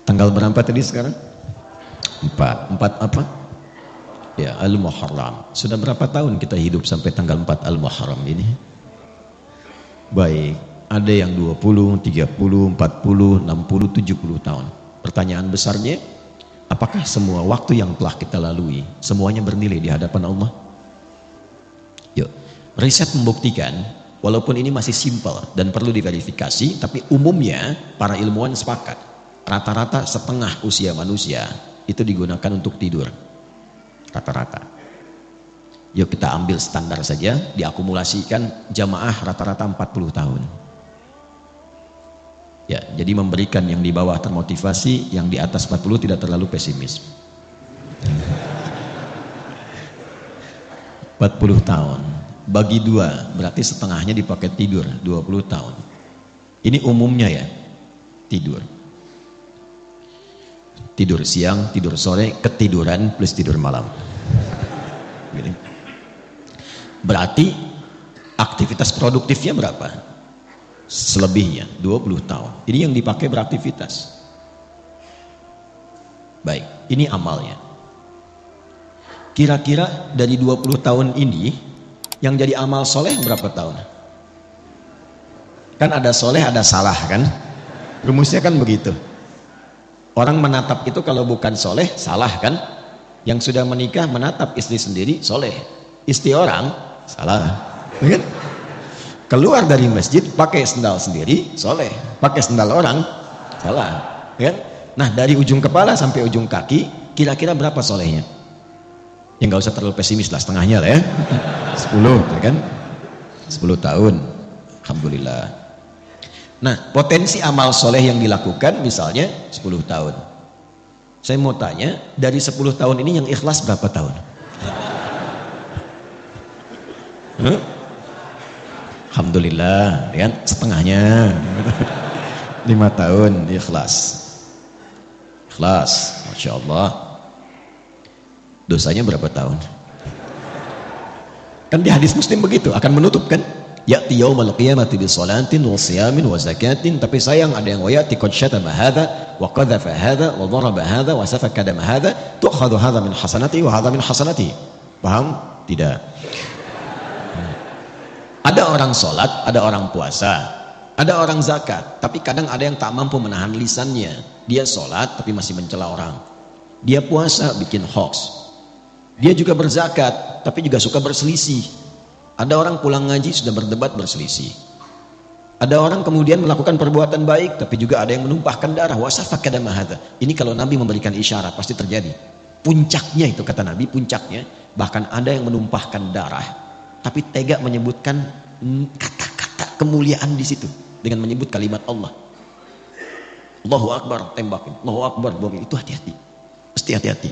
Tanggal berapa tadi sekarang? 4 apa? Ya, Al-Muharram. Sudah berapa tahun kita hidup sampai tanggal 4 Al-Muharram ini? Baik, ada yang 20, 30, 40, 60, 70 tahun. Pertanyaan besarnya, apakah semua waktu yang telah kita lalui semuanya bernilai di hadapan Allah? Yuk, riset membuktikan, walaupun ini masih simpel dan perlu diverifikasi, tapi umumnya para ilmuwan sepakat, rata-rata setengah usia manusia itu digunakan untuk tidur. Rata-rata. Yuk kita ambil standar saja, diakumulasikan jamaah rata-rata 40 tahun. Ya, jadi memberikan yang di bawah termotivasi, yang di atas 40 tidak terlalu pesimis. 40 tahun bagi 2 berarti setengahnya dipakai tidur, 20 tahun. Ini umumnya ya, tidur siang, tidur sore, ketiduran plus tidur malam. Berarti aktivitas produktifnya berapa? Selebihnya 20 tahun. Ini yang dipakai beraktivitas. Baik, ini amalnya. Kira-kira dari 20 tahun ini yang jadi amal soleh berapa tahun? Kan ada soleh, ada salah kan? Rumusnya kan begitu. Orang menatap itu kalau bukan soleh, salah kan? Yang sudah menikah menatap istri sendiri, soleh. Istri orang, salah. Kan? Keluar dari masjid, pakai sendal sendiri, soleh. Pakai sendal orang, salah. Kan? Nah, dari ujung kepala sampai ujung kaki, kira-kira berapa solehnya? Ya nggak usah terlalu pesimis lah, setengahnya lah ya. 10, ya kan? 10 tahun. Alhamdulillah. Nah, potensi amal soleh yang dilakukan misalnya 10 tahun. Saya mau tanya, dari 10 tahun ini yang ikhlas berapa tahun? Alhamdulillah, ya kan? Setengahnya. 5 tahun ikhlas. Ikhlas, Masya Allah. Dosanya berapa tahun? Kan di hadis Muslim begitu, akan menutup kan? Ya'ti yaumal qiyamati bi salatin wa siyamin wa zakatin, tapi sayang ada yang wayati qad syatama hadza wa qadhafa hadza wa daraba hadza wa safaka dama hadza tu'khadhu hadza min hasanati wa hadza min hasanati. Paham? Tidak. Ada orang sholat, ada orang puasa, ada orang zakat, tapi kadang ada yang tak mampu menahan lisannya. Dia sholat tapi masih mencela orang. Dia puasa bikin hoax. Dia juga berzakat tapi juga suka berselisih. Ada orang pulang ngaji sudah berdebat berselisih. Ada orang kemudian melakukan perbuatan baik tapi juga ada yang menumpahkan darah. Wasafaka dama hadza. Ini kalau Nabi memberikan isyarat pasti terjadi. Puncaknya itu kata Nabi, puncaknya bahkan ada yang menumpahkan darah tapi tega menyebutkan kata-kata kemuliaan di situ dengan menyebut kalimat Allah. Allahu Akbar, tembakin. Allahu Akbar, bom. Itu hati-hati. Mesti hati-hati.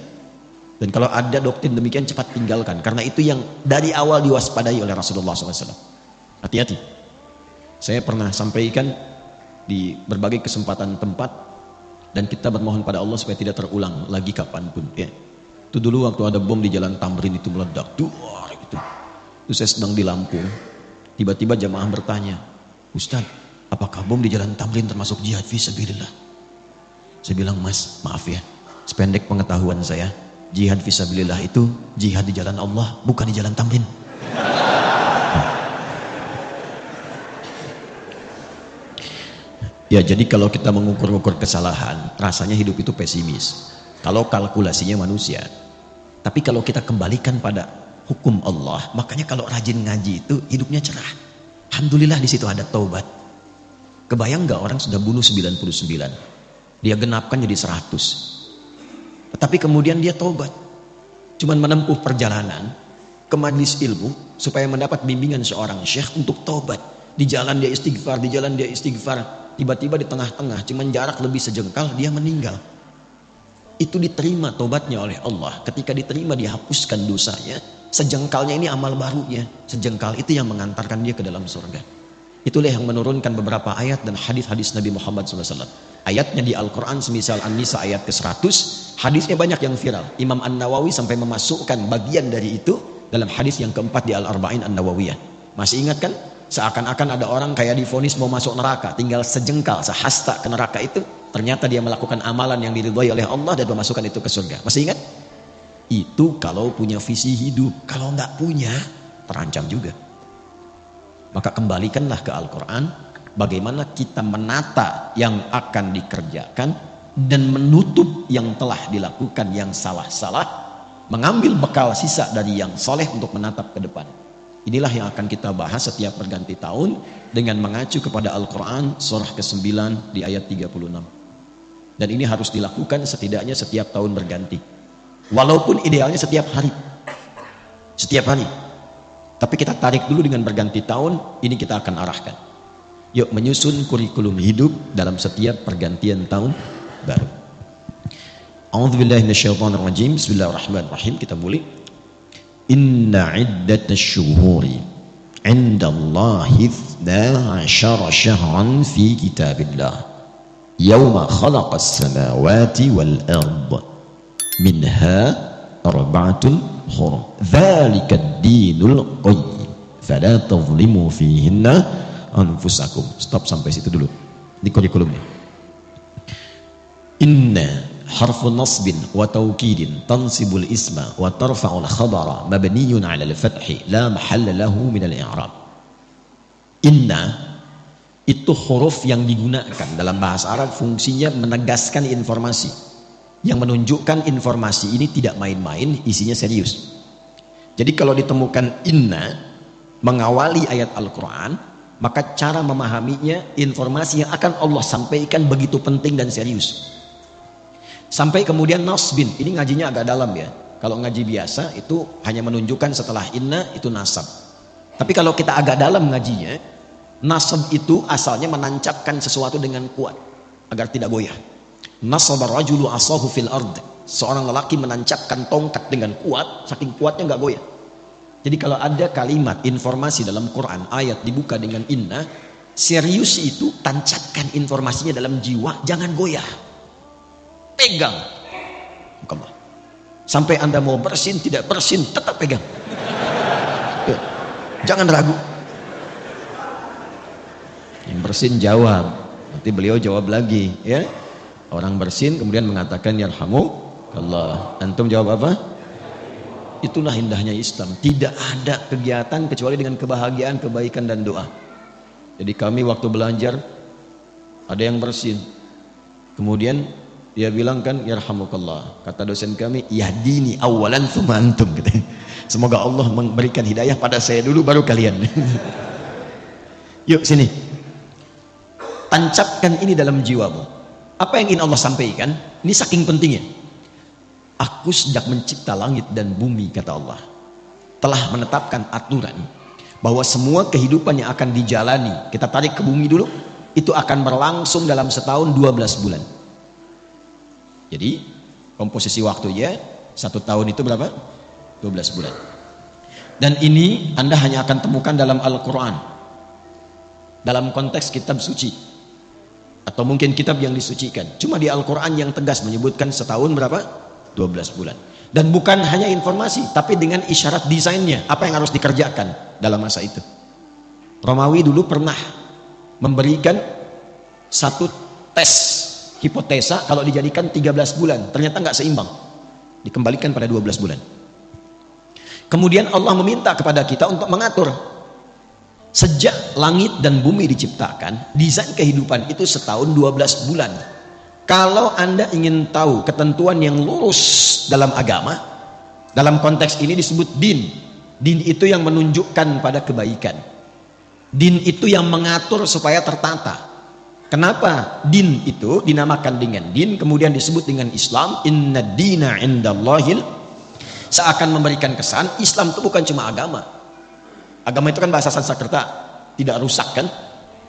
Dan kalau ada doktrin demikian cepat tinggalkan, karena itu yang dari awal diwaspadai oleh Rasulullah SAW. Hati-hati. Saya pernah sampaikan di berbagai kesempatan tempat, dan kita bermohon pada Allah supaya tidak terulang lagi kapanpun. Ya. Itu dulu waktu ada bom di Jalan Tamrin itu meledak, duar gitu. Itu saya sedang di Lampung. Tiba-tiba jamaah bertanya, Ustaz, apakah bom di Jalan Tamrin termasuk jihad fisabilillah? Saya bilang, Mas, maaf ya, sependek pengetahuan saya, jihad fisabilillah itu jihad di jalan Allah, bukan di Jalan Tamrin. Ya, jadi kalau kita mengukur-ukur kesalahan, rasanya hidup itu pesimis. Kalau kalkulasinya manusia. Tapi kalau kita kembalikan pada hukum Allah, makanya kalau rajin ngaji itu hidupnya cerah. Alhamdulillah di situ ada taubat. Kebayang nggak orang sudah bunuh 99, dia genapkan jadi 100. Tetapi kemudian dia taubat. Cuman menempuh perjalanan ke majelis ilmu supaya mendapat bimbingan seorang syekh untuk taubat. Di jalan dia istighfar, di jalan dia istighfar. Tiba-tiba di tengah-tengah, cuman jarak lebih sejengkal, dia meninggal. Itu diterima taubatnya oleh Allah. Ketika diterima, dihapuskan dosanya. Sejengkalnya ini amal barunya. Sejengkal itu yang mengantarkan dia ke dalam surga. Itulah yang menurunkan beberapa ayat dan hadis-hadis Nabi Muhammad SAW. Ayatnya di Al-Quran semisal An-Nisa ayat ke-100. Hadisnya banyak yang viral. Imam An-Nawawi sampai memasukkan bagian dari itu dalam hadis yang keempat di Al-Arba'in An-Nawawiyah. Masih ingat kan? Seakan-akan ada orang kayak divonis mau masuk neraka, tinggal sejengkal, sehasta ke neraka itu. ternyata dia melakukan amalan yang diridhoi oleh Allah dan memasukkan itu ke surga. Masih ingat? Itu kalau punya visi hidup. Kalau nggak punya, terancam juga. Maka kembalikanlah ke Al-Quran, bagaimana kita menata yang akan dikerjakan dan menutup yang telah dilakukan yang salah-salah, mengambil bekal sisa dari yang soleh untuk menatap ke depan. Inilah yang akan kita bahas setiap berganti tahun dengan mengacu kepada Al-Quran surah ke-9 di ayat 36. Dan ini harus dilakukan setidaknya setiap tahun berganti, walaupun idealnya setiap hari. Tapi kita tarik dulu dengan berganti tahun. Ini kita akan arahkan. Yuk menyusun kurikulum hidup dalam setiap pergantian tahun baru. A'udzubillahi minasyaitonirrajim. Bismillahirrahmanirrahim. Kita mulai. Inna iddatash syuhuri 'indallahi 12 syahran fi kitabillah yauma khalaqas samawati wal ard minha arba'atun hurum dzalika ad-dinul qayyim fala tadhlimu fihinna anfusakum. Stop sampai situ dulu di kurikulumnya. Inna harfu nasbin wa taukidin tansibul isma wa tarfa'ul khabara mabniyun 'ala al-fathi la mahalla lahu min al-i'rab. Inna itu huruf yang digunakan dalam bahasa Arab, fungsinya menegaskan informasi, yang menunjukkan informasi ini tidak main-main, isinya serius. Jadi kalau ditemukan inna mengawali ayat Al-Quran, maka cara memahaminya, informasi yang akan Allah sampaikan begitu penting dan serius. Sampai kemudian nasbin, ini ngajinya agak dalam ya. Kalau ngaji biasa itu hanya menunjukkan setelah inna itu nasab. Tapi kalau kita agak dalam ngajinya, nasab itu asalnya menancapkan sesuatu dengan kuat agar tidak goyah. Nasaba rajulu asahu fil ard. Seorang lelaki menancapkan tongkat dengan kuat, saking kuatnya nggak goyah. Jadi kalau ada kalimat informasi dalam Quran, ayat dibuka dengan inna, serius itu, tancapkan informasinya dalam jiwa, jangan goyah. Pegang. Sampai Anda mau bersin, tidak bersin, tetap pegang. Jangan ragu. Yang bersin jawab, nanti beliau jawab lagi, ya. Orang bersin kemudian mengatakan yarhamukallah. Antum jawab apa? Itulah indahnya Islam. Tidak ada kegiatan kecuali dengan kebahagiaan, kebaikan dan doa. Jadi kami waktu belajar ada yang bersin, kemudian dia bilang kan yarhamukallah. Kata dosen kami, yahdini awalan tsumma antum, gitu. Semoga Allah memberikan hidayah pada saya dulu baru kalian. Yuk sini, tancapkan ini dalam jiwamu. Apa yang ingin Allah sampaikan? Ini saking pentingnya. Aku sedang mencipta langit dan bumi, kata Allah. Telah menetapkan aturan bahwa semua kehidupan yang akan dijalani, kita tarik ke bumi dulu, itu akan berlangsung dalam setahun 12 bulan. Jadi komposisi waktunya 1 tahun itu berapa? 12 bulan. Dan ini Anda hanya akan temukan dalam Al-Quran, dalam konteks kitab suci, atau mungkin kitab yang disucikan. Cuma di Al-Quran yang tegas menyebutkan setahun berapa? 12 bulan. Dan bukan hanya informasi, tapi dengan isyarat desainnya, apa yang harus dikerjakan dalam masa itu. Romawi dulu pernah memberikan satu tes hipotesa, kalau dijadikan 13 bulan ternyata nggak seimbang, dikembalikan pada 12 bulan. Kemudian Allah meminta kepada kita untuk mengatur. Sejak langit dan bumi diciptakan, desain kehidupan itu setahun 12 bulan. Kalau Anda ingin tahu ketentuan yang lurus dalam agama, dalam konteks ini disebut din. Din itu yang menunjukkan pada kebaikan. Din itu yang mengatur supaya tertata. Kenapa din itu dinamakan dengan din, kemudian disebut dengan Islam? Inna dina indallahil. Seakan memberikan kesan Islam itu bukan cuma agama. Agama itu kan bahasa Sanskerta, tidak rusak kan?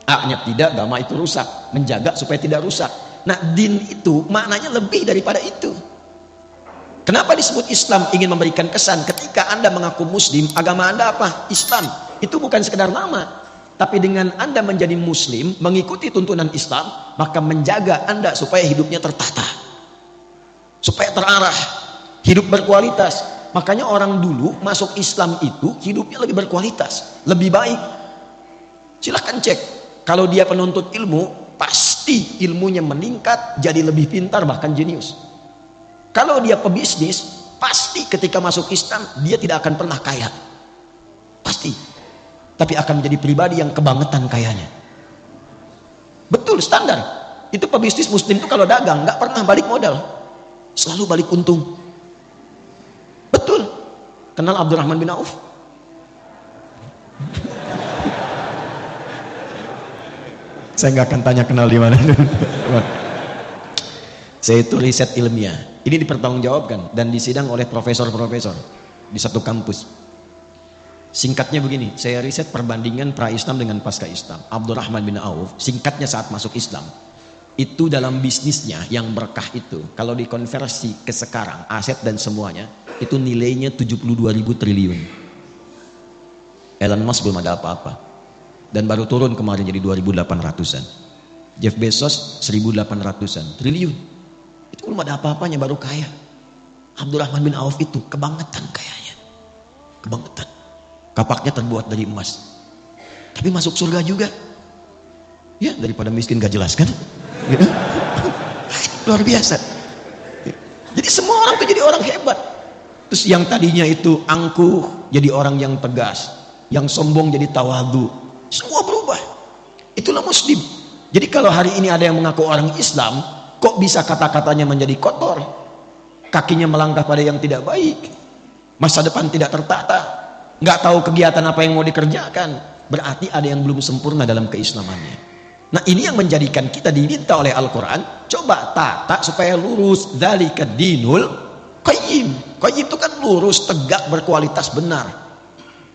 A-nya tidak, agama itu rusak, menjaga supaya tidak rusak. Nah, din itu maknanya lebih daripada itu. Kenapa disebut Islam? Ingin memberikan kesan ketika Anda mengaku Muslim, agama Anda apa? Islam. Itu bukan sekedar nama, tapi dengan Anda menjadi Muslim, mengikuti tuntunan Islam, maka menjaga Anda supaya hidupnya tertata, supaya terarah, hidup berkualitas. Makanya orang dulu masuk Islam itu hidupnya lebih berkualitas, lebih baik. Silahkan cek. Kalau dia penuntut ilmu, pasti ilmunya meningkat, jadi lebih pintar, bahkan jenius. Kalau dia pebisnis, pasti ketika masuk Islam dia tidak akan pernah kaya, pasti, tapi akan menjadi pribadi yang kebangetan kayanya. Betul, standar itu. Pebisnis muslim itu kalau dagang nggak pernah balik modal, selalu balik untung. Betul. Kenal Abdurrahman bin Auf? Saya nggak akan tanya kenal di mana. Saya itu riset ilmiah. Ini dipertanggungjawabkan dan disidang oleh profesor-profesor di satu kampus. Singkatnya begini, saya riset perbandingan pra-Islam dengan pasca-Islam. Abdurrahman bin Auf, singkatnya saat masuk Islam, itu dalam bisnisnya yang berkah itu, kalau dikonversi ke sekarang, aset dan semuanya, itu nilainya 72.000 triliun. Elon Musk belum ada apa-apa. Dan baru turun kemarin jadi 2.800-an. Jeff Bezos 1.800-an triliun. Itu belum ada apa-apanya, baru kaya. Abdurrahman bin Auf itu kebangetan kayanya. Kebangetan. Kapaknya terbuat dari emas. Tapi masuk surga juga. Ya, daripada miskin gak jelas kan? Gitu. Luar biasa. Jadi semua orang tuh jadi orang hebat. Terus yang tadinya itu angkuh jadi orang yang tegas, yang sombong jadi tawadhu. Semua berubah. Itulah muslim. Jadi kalau hari ini ada yang mengaku orang Islam, kok bisa kata-katanya menjadi kotor, kakinya melangkah pada yang tidak baik, masa depan tidak tertata, nggak tahu kegiatan apa yang mau dikerjakan, berarti ada yang belum sempurna dalam keislamannya. Nah, ini yang menjadikan kita diminta oleh Al-Quran, coba tata supaya lurus. Dzalika dinul qayyim. Qayyim itu kan lurus, tegak, berkualitas, benar.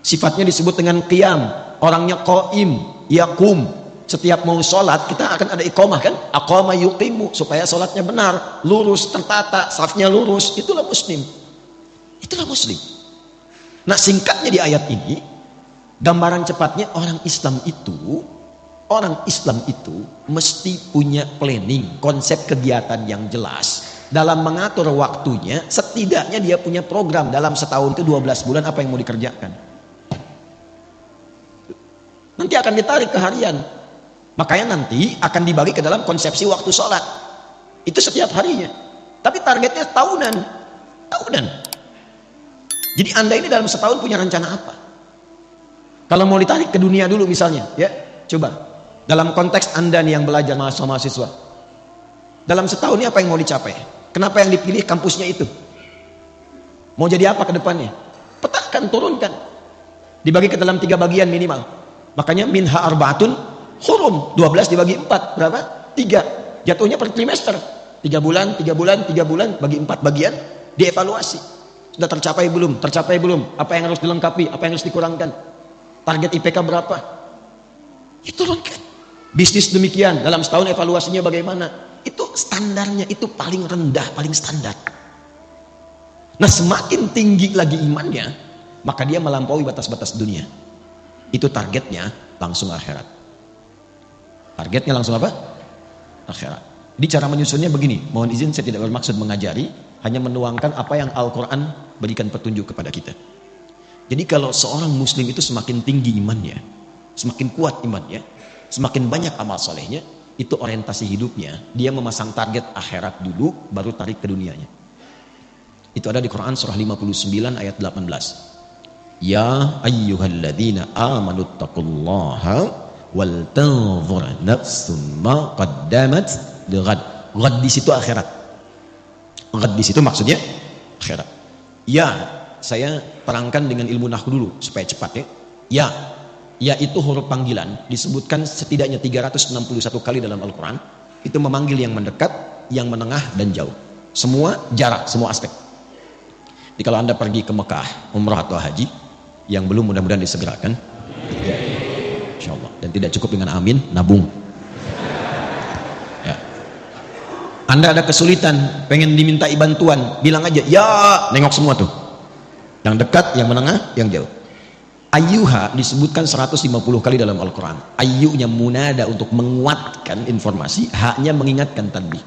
Sifatnya disebut dengan qiyam. Orangnya qaim, yaqum. Setiap mau sholat kita akan ada iqamah kan? Aqama yuqimu, supaya sholatnya benar, lurus, tertata, safnya lurus. Itulah muslim. Itulah muslim. Nah, singkatnya di ayat ini, gambaran cepatnya orang Islam itu mesti punya planning, konsep kegiatan yang jelas. Dalam mengatur waktunya, setidaknya dia punya program dalam setahun itu 12 bulan apa yang mau dikerjakan. Nanti akan ditarik ke harian. Makanya nanti akan dibagi ke dalam konsepsi waktu sholat. Itu setiap harinya. Tapi targetnya tahunan. Jadi Anda ini dalam setahun punya rencana apa? Kalau mau ditarik ke dunia dulu misalnya, ya, coba. Dalam konteks Anda nih yang belajar mahasiswa, dalam setahun ini apa yang mau dicapai? Kenapa yang dipilih kampusnya itu? Mau jadi apa ke depannya? Petakan, turunkan. Dibagi ke dalam 3 bagian minimal. Makanya minha arbaatun hurum. 12 dibagi 4 berapa? 3. Jatuhnya per trimester. 3 bulan, 3 bulan, 3 bulan, bagi 4 bagian, dievaluasi. Sudah tercapai belum? Tercapai belum? Apa yang harus dilengkapi? Apa yang harus dikurangkan? Target IPK berapa? Diturunkan. Bisnis demikian, dalam setahun evaluasinya bagaimana? Itu standarnya, itu paling rendah, paling standar. Nah, semakin tinggi lagi imannya, maka dia melampaui batas-batas dunia. Itu targetnya langsung akhirat. Targetnya langsung apa? Akhirat. Jadi cara menyusunnya begini, mohon izin saya tidak bermaksud mengajari, hanya menuangkan apa yang Al-Quran berikan petunjuk kepada kita. Jadi kalau seorang muslim itu semakin tinggi imannya, semakin kuat imannya, semakin banyak amal solehnya, itu orientasi hidupnya, dia memasang target akhirat dulu, baru tarik ke dunianya. Itu ada di Quran surah 59 ayat 18. Ya ayyuhalladzina amanu taqullaha wal tanzur nafsum ma qaddamat lighad. Ghad di situ akhirat. Ghad di situ maksudnya akhirat. Ya, saya terangkan dengan ilmu nahwu dulu supaya cepat ya. Ya itu huruf panggilan, disebutkan setidaknya 361 kali dalam Al-Quran. Itu memanggil yang mendekat, yang menengah dan jauh. Semua jarak, semua aspek. Jadi kalau Anda pergi ke Mekah, umrah atau haji, yang belum mudah-mudahan disegerakan, ya, insyaallah. Dan tidak cukup dengan amin, nabung. Ya. Anda ada kesulitan, pengen dimintai bantuan, bilang aja, ya, nengok semua tuh. Yang dekat, yang menengah, yang jauh. Ayyuha disebutkan 150 kali dalam Al-Quran. Ayyunya munada untuk menguatkan informasi, haknya mengingatkan tanbih.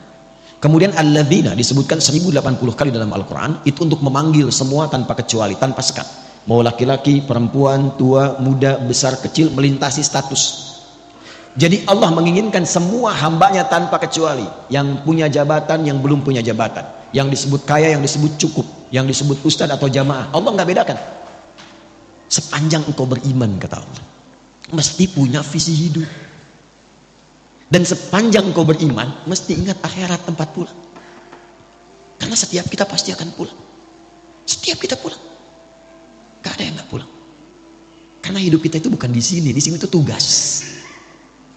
Kemudian alladzina disebutkan 1080 kali dalam Al-Quran, itu untuk memanggil semua tanpa kecuali, tanpa sekat. Mau laki-laki, perempuan, tua, muda, besar, kecil, melintasi status. Jadi Allah menginginkan semua hambanya tanpa kecuali, yang punya jabatan, yang belum punya jabatan, yang disebut kaya, yang disebut cukup, yang disebut ustadz atau jamaah, Allah nggak bedakan. Sepanjang engkau beriman, kata Allah, mesti punya visi hidup. Dan sepanjang engkau beriman, mesti ingat akhirat tempat pulang. Karena setiap kita pasti akan pulang. Setiap kita pulang, gak ada yang gak pulang. Karena hidup kita itu bukan di sini itu tugas.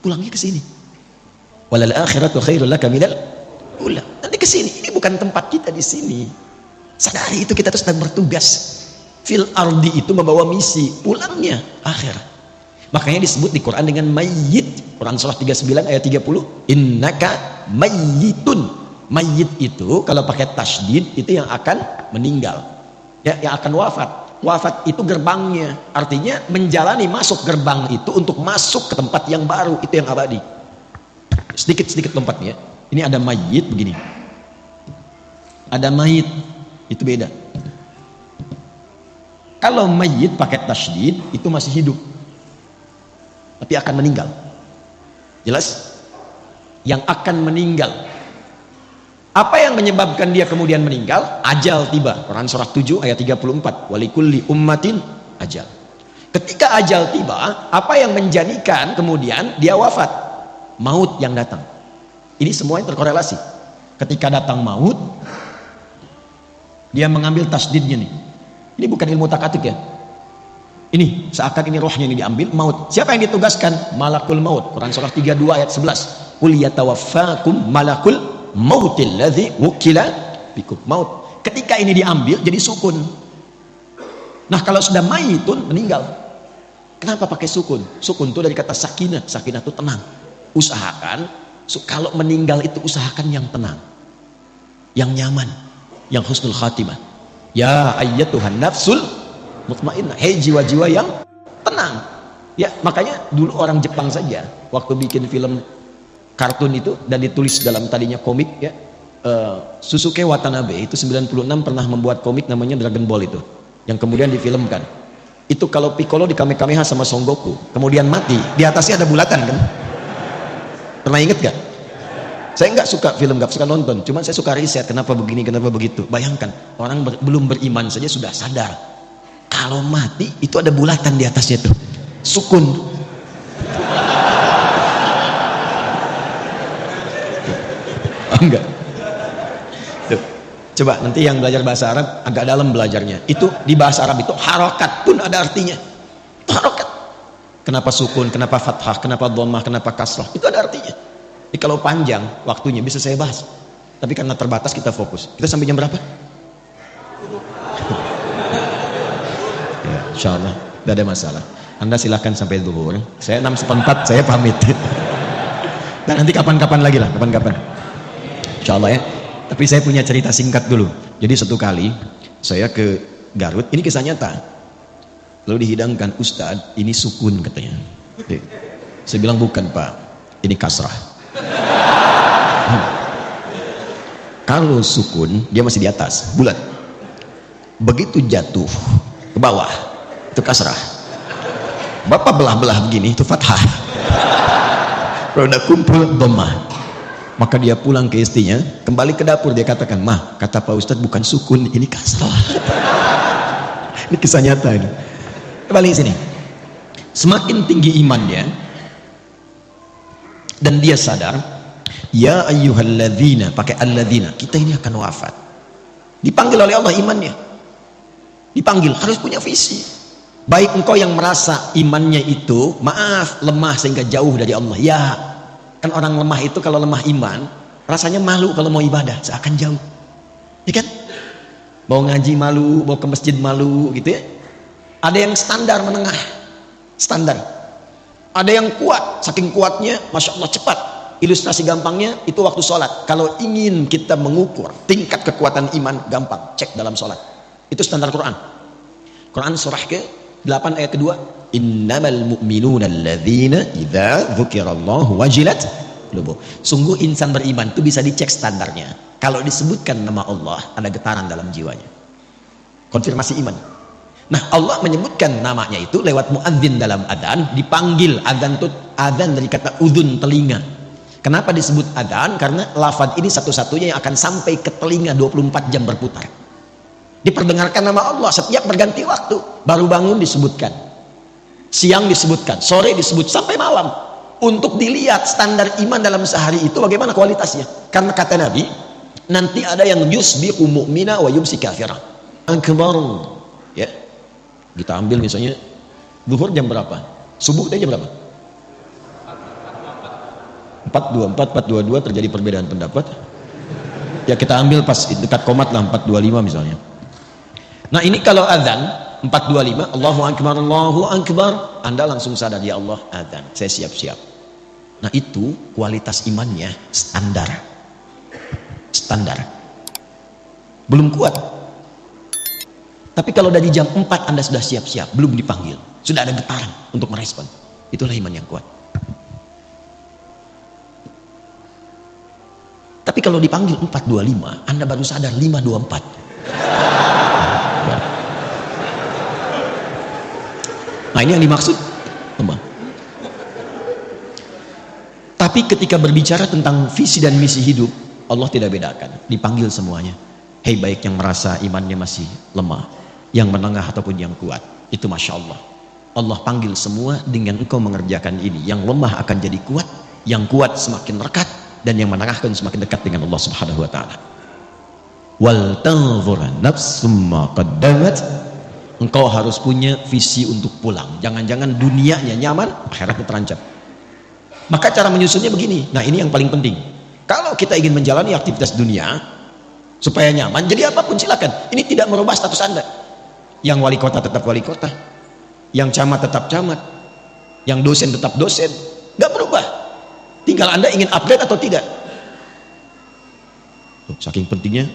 Pulangnya ke sini. Walal akhiratu khairul laka minal ula. Nanti ke sini. Ini bukan tempat kita di sini. Sadari itu, kita terus sedang bertugas. Fil ardi itu membawa misi, pulangnya akhirat. Makanya disebut di Quran dengan mayyit. Quran surah 39 ayat 30, innaka mayyitun. Mayyit itu kalau pakai tasydid itu yang akan meninggal. Ya, yang akan wafat. Wafat itu gerbangnya, artinya menjalani masuk gerbang itu untuk masuk ke tempat yang baru, itu yang abadi. Sedikit-sedikit lompatnya. Ini ada mayit begini, ada mayit, itu beda. Kalau mayit pakai tasydid itu masih hidup, tapi akan meninggal. Jelas? Yang akan meninggal. Apa yang menyebabkan dia kemudian meninggal? Ajal tiba. Quran surah 7 ayat 34. Walikulli ummatin ajal. Ketika ajal tiba, apa yang menjadikan kemudian dia wafat? Maut yang datang. Ini semuanya terkorelasi. Ketika datang maut, dia mengambil tasdidnya nih. Ini bukan ilmu takatik ya. Ini seakan ini rohnya ini diambil, maut. Siapa yang ditugaskan? Malakul maut. Quran surah 32 ayat 11. Qul yatawaffakum malakul mautil ladzi wukila bikum. Maut ketika ini diambil jadi sukun. Nah kalau sudah mayitun, meninggal. Kenapa pakai sukun? Sukun itu dari kata sakinah. Sakinah itu tenang. Usahakan kalau meninggal itu usahakan yang tenang, yang nyaman, yang husnul khatimah. Ya ayyatuhan nafsul mutmainnah, hei jiwa-jiwa yang tenang. Ya makanya dulu orang Jepang saja waktu bikin film kartun itu dan ditulis dalam tadinya komik ya, Susuke Watanabe itu 96 pernah membuat komik namanya Dragon Ball itu, yang kemudian difilmkan. Itu kalau Piccolo di Kamehameha sama Son Goku kemudian mati, di atasnya ada bulatan kan. Pernah inget gak? Saya nggak suka film, nggak suka nonton, cuman saya suka riset kenapa begini kenapa begitu. Bayangkan orang belum beriman saja sudah sadar kalau mati itu ada bulatan di atasnya tuh, sukun. Enggak. Tuh. Coba nanti yang belajar bahasa Arab agak dalam belajarnya. Itu di bahasa Arab itu harokat pun ada artinya. Itu harokat. Kenapa sukun, kenapa fathah, kenapa dhammah, kenapa kasrah, itu ada artinya. Jadi kalau panjang waktunya bisa saya bahas. Tapi karena terbatas kita fokus. Kita sampai jam berapa? Ya, insyaallah tidak ada masalah. Anda silahkan sampai zuhur. Saya 6:04 saya pamit. Dan nanti kapan-kapan lagi lah, kapan-kapan. Insyaallah ya. Tapi saya punya cerita singkat dulu. Jadi satu kali saya ke Garut, ini kisah nyata. Lalu dihidangkan, Ustadz ini sukun katanya. Saya bilang bukan Pak, ini kasrah. Kalau sukun dia masih di atas, bulat. Begitu jatuh ke bawah itu kasrah. Bapak belah-belah begini itu fathah. Kalau udah kumpul dhammah. Maka dia pulang ke istrinya, kembali ke dapur, dia katakan, "Mah, kata Pak Ustadz bukan sukun, ini kasrah." Ini kisah nyata ini. Kembali sini. Semakin tinggi imannya dan dia sadar, ya ayyuhalladzina, pakai alladzina, kita ini akan wafat. Dipanggil oleh Allah imannya. Dipanggil, harus punya visi. Baik engkau yang merasa imannya itu, maaf, lemah sehingga jauh dari Allah. Ya, kan orang lemah itu kalau lemah iman rasanya malu kalau mau ibadah, seakan jauh, ya kan? Mau ngaji malu, mau ke masjid malu gitu ya. Ada yang standar menengah, standar. Ada yang kuat, saking kuatnya Masya Allah cepat. Ilustrasi gampangnya itu waktu sholat. Kalau ingin kita mengukur tingkat kekuatan iman, gampang, cek dalam sholat. Itu standar Quran. Quran surah ke-8 ayat kedua, innamal mu'minuna alladzina idza dzukirallahu wajilat qulubuhum. Sungguh insan beriman itu bisa dicek standarnya. Kalau disebutkan nama Allah ada getaran dalam jiwanya. Konfirmasi iman. Nah, Allah menyebutkan namanya itu lewat muadzin dalam adzan, dipanggil adzan itu Adzan dari kata udhun, telinga. Kenapa disebut adzan? Karena lafaz ini satu-satunya yang akan sampai ke telinga 24 jam berputar. Diperdengarkan nama Allah setiap berganti waktu. Baru bangun disebutkan, siang disebutkan, sore disebut, sampai malam. Untuk dilihat standar iman dalam sehari itu bagaimana kualitasnya. Karena kata Nabi, nanti ada yang yusbiqu mu'mina wa yumsi kafirah. Akbar. Ya. Kita ambil misalnya zuhur jam berapa? Subuh jam berapa? 4.24, 4.22, terjadi perbedaan pendapat. Ya kita ambil pas dekat komat lah, 4.25 misalnya. Nah ini kalau adzan 4.25, Allahu Akbar, Allahu Akbar, Anda langsung sadar, ya Allah adzan, saya siap-siap. Nah itu kualitas imannya standar. Standar. Belum kuat. Tapi kalau dari jam 4 Anda sudah siap-siap, belum dipanggil, sudah ada getaran untuk merespon, itulah iman yang kuat. Tapi kalau dipanggil 4.25, Anda baru sadar 5.24. Nah ini yang dimaksud, teman. Tapi ketika berbicara tentang visi dan misi hidup, Allah tidak bedakan, dipanggil semuanya. Hei, baik yang merasa imannya masih lemah, yang menengah ataupun yang kuat, itu Masya Allah. Allah panggil semua dengan engkau mengerjakan ini. Yang lemah akan jadi kuat, yang kuat semakin rekat, dan yang menengah akan semakin dekat dengan Allah Subhanahu wa taala. Wal tanzur nafsum ma qaddamat. Engkau harus punya visi untuk pulang. Jangan-jangan dunianya nyaman, akhiratnya terancam. Maka cara menyusunnya begini. Nah, ini yang paling penting. Kalau kita ingin menjalani aktivitas dunia supaya nyaman, jadi apapun silakan. Ini tidak merubah status Anda. Yang wali kota tetap wali kota, yang camat tetap camat, yang dosen tetap dosen, nggak berubah. Tinggal Anda ingin upgrade atau tidak. Tuh, saking pentingnya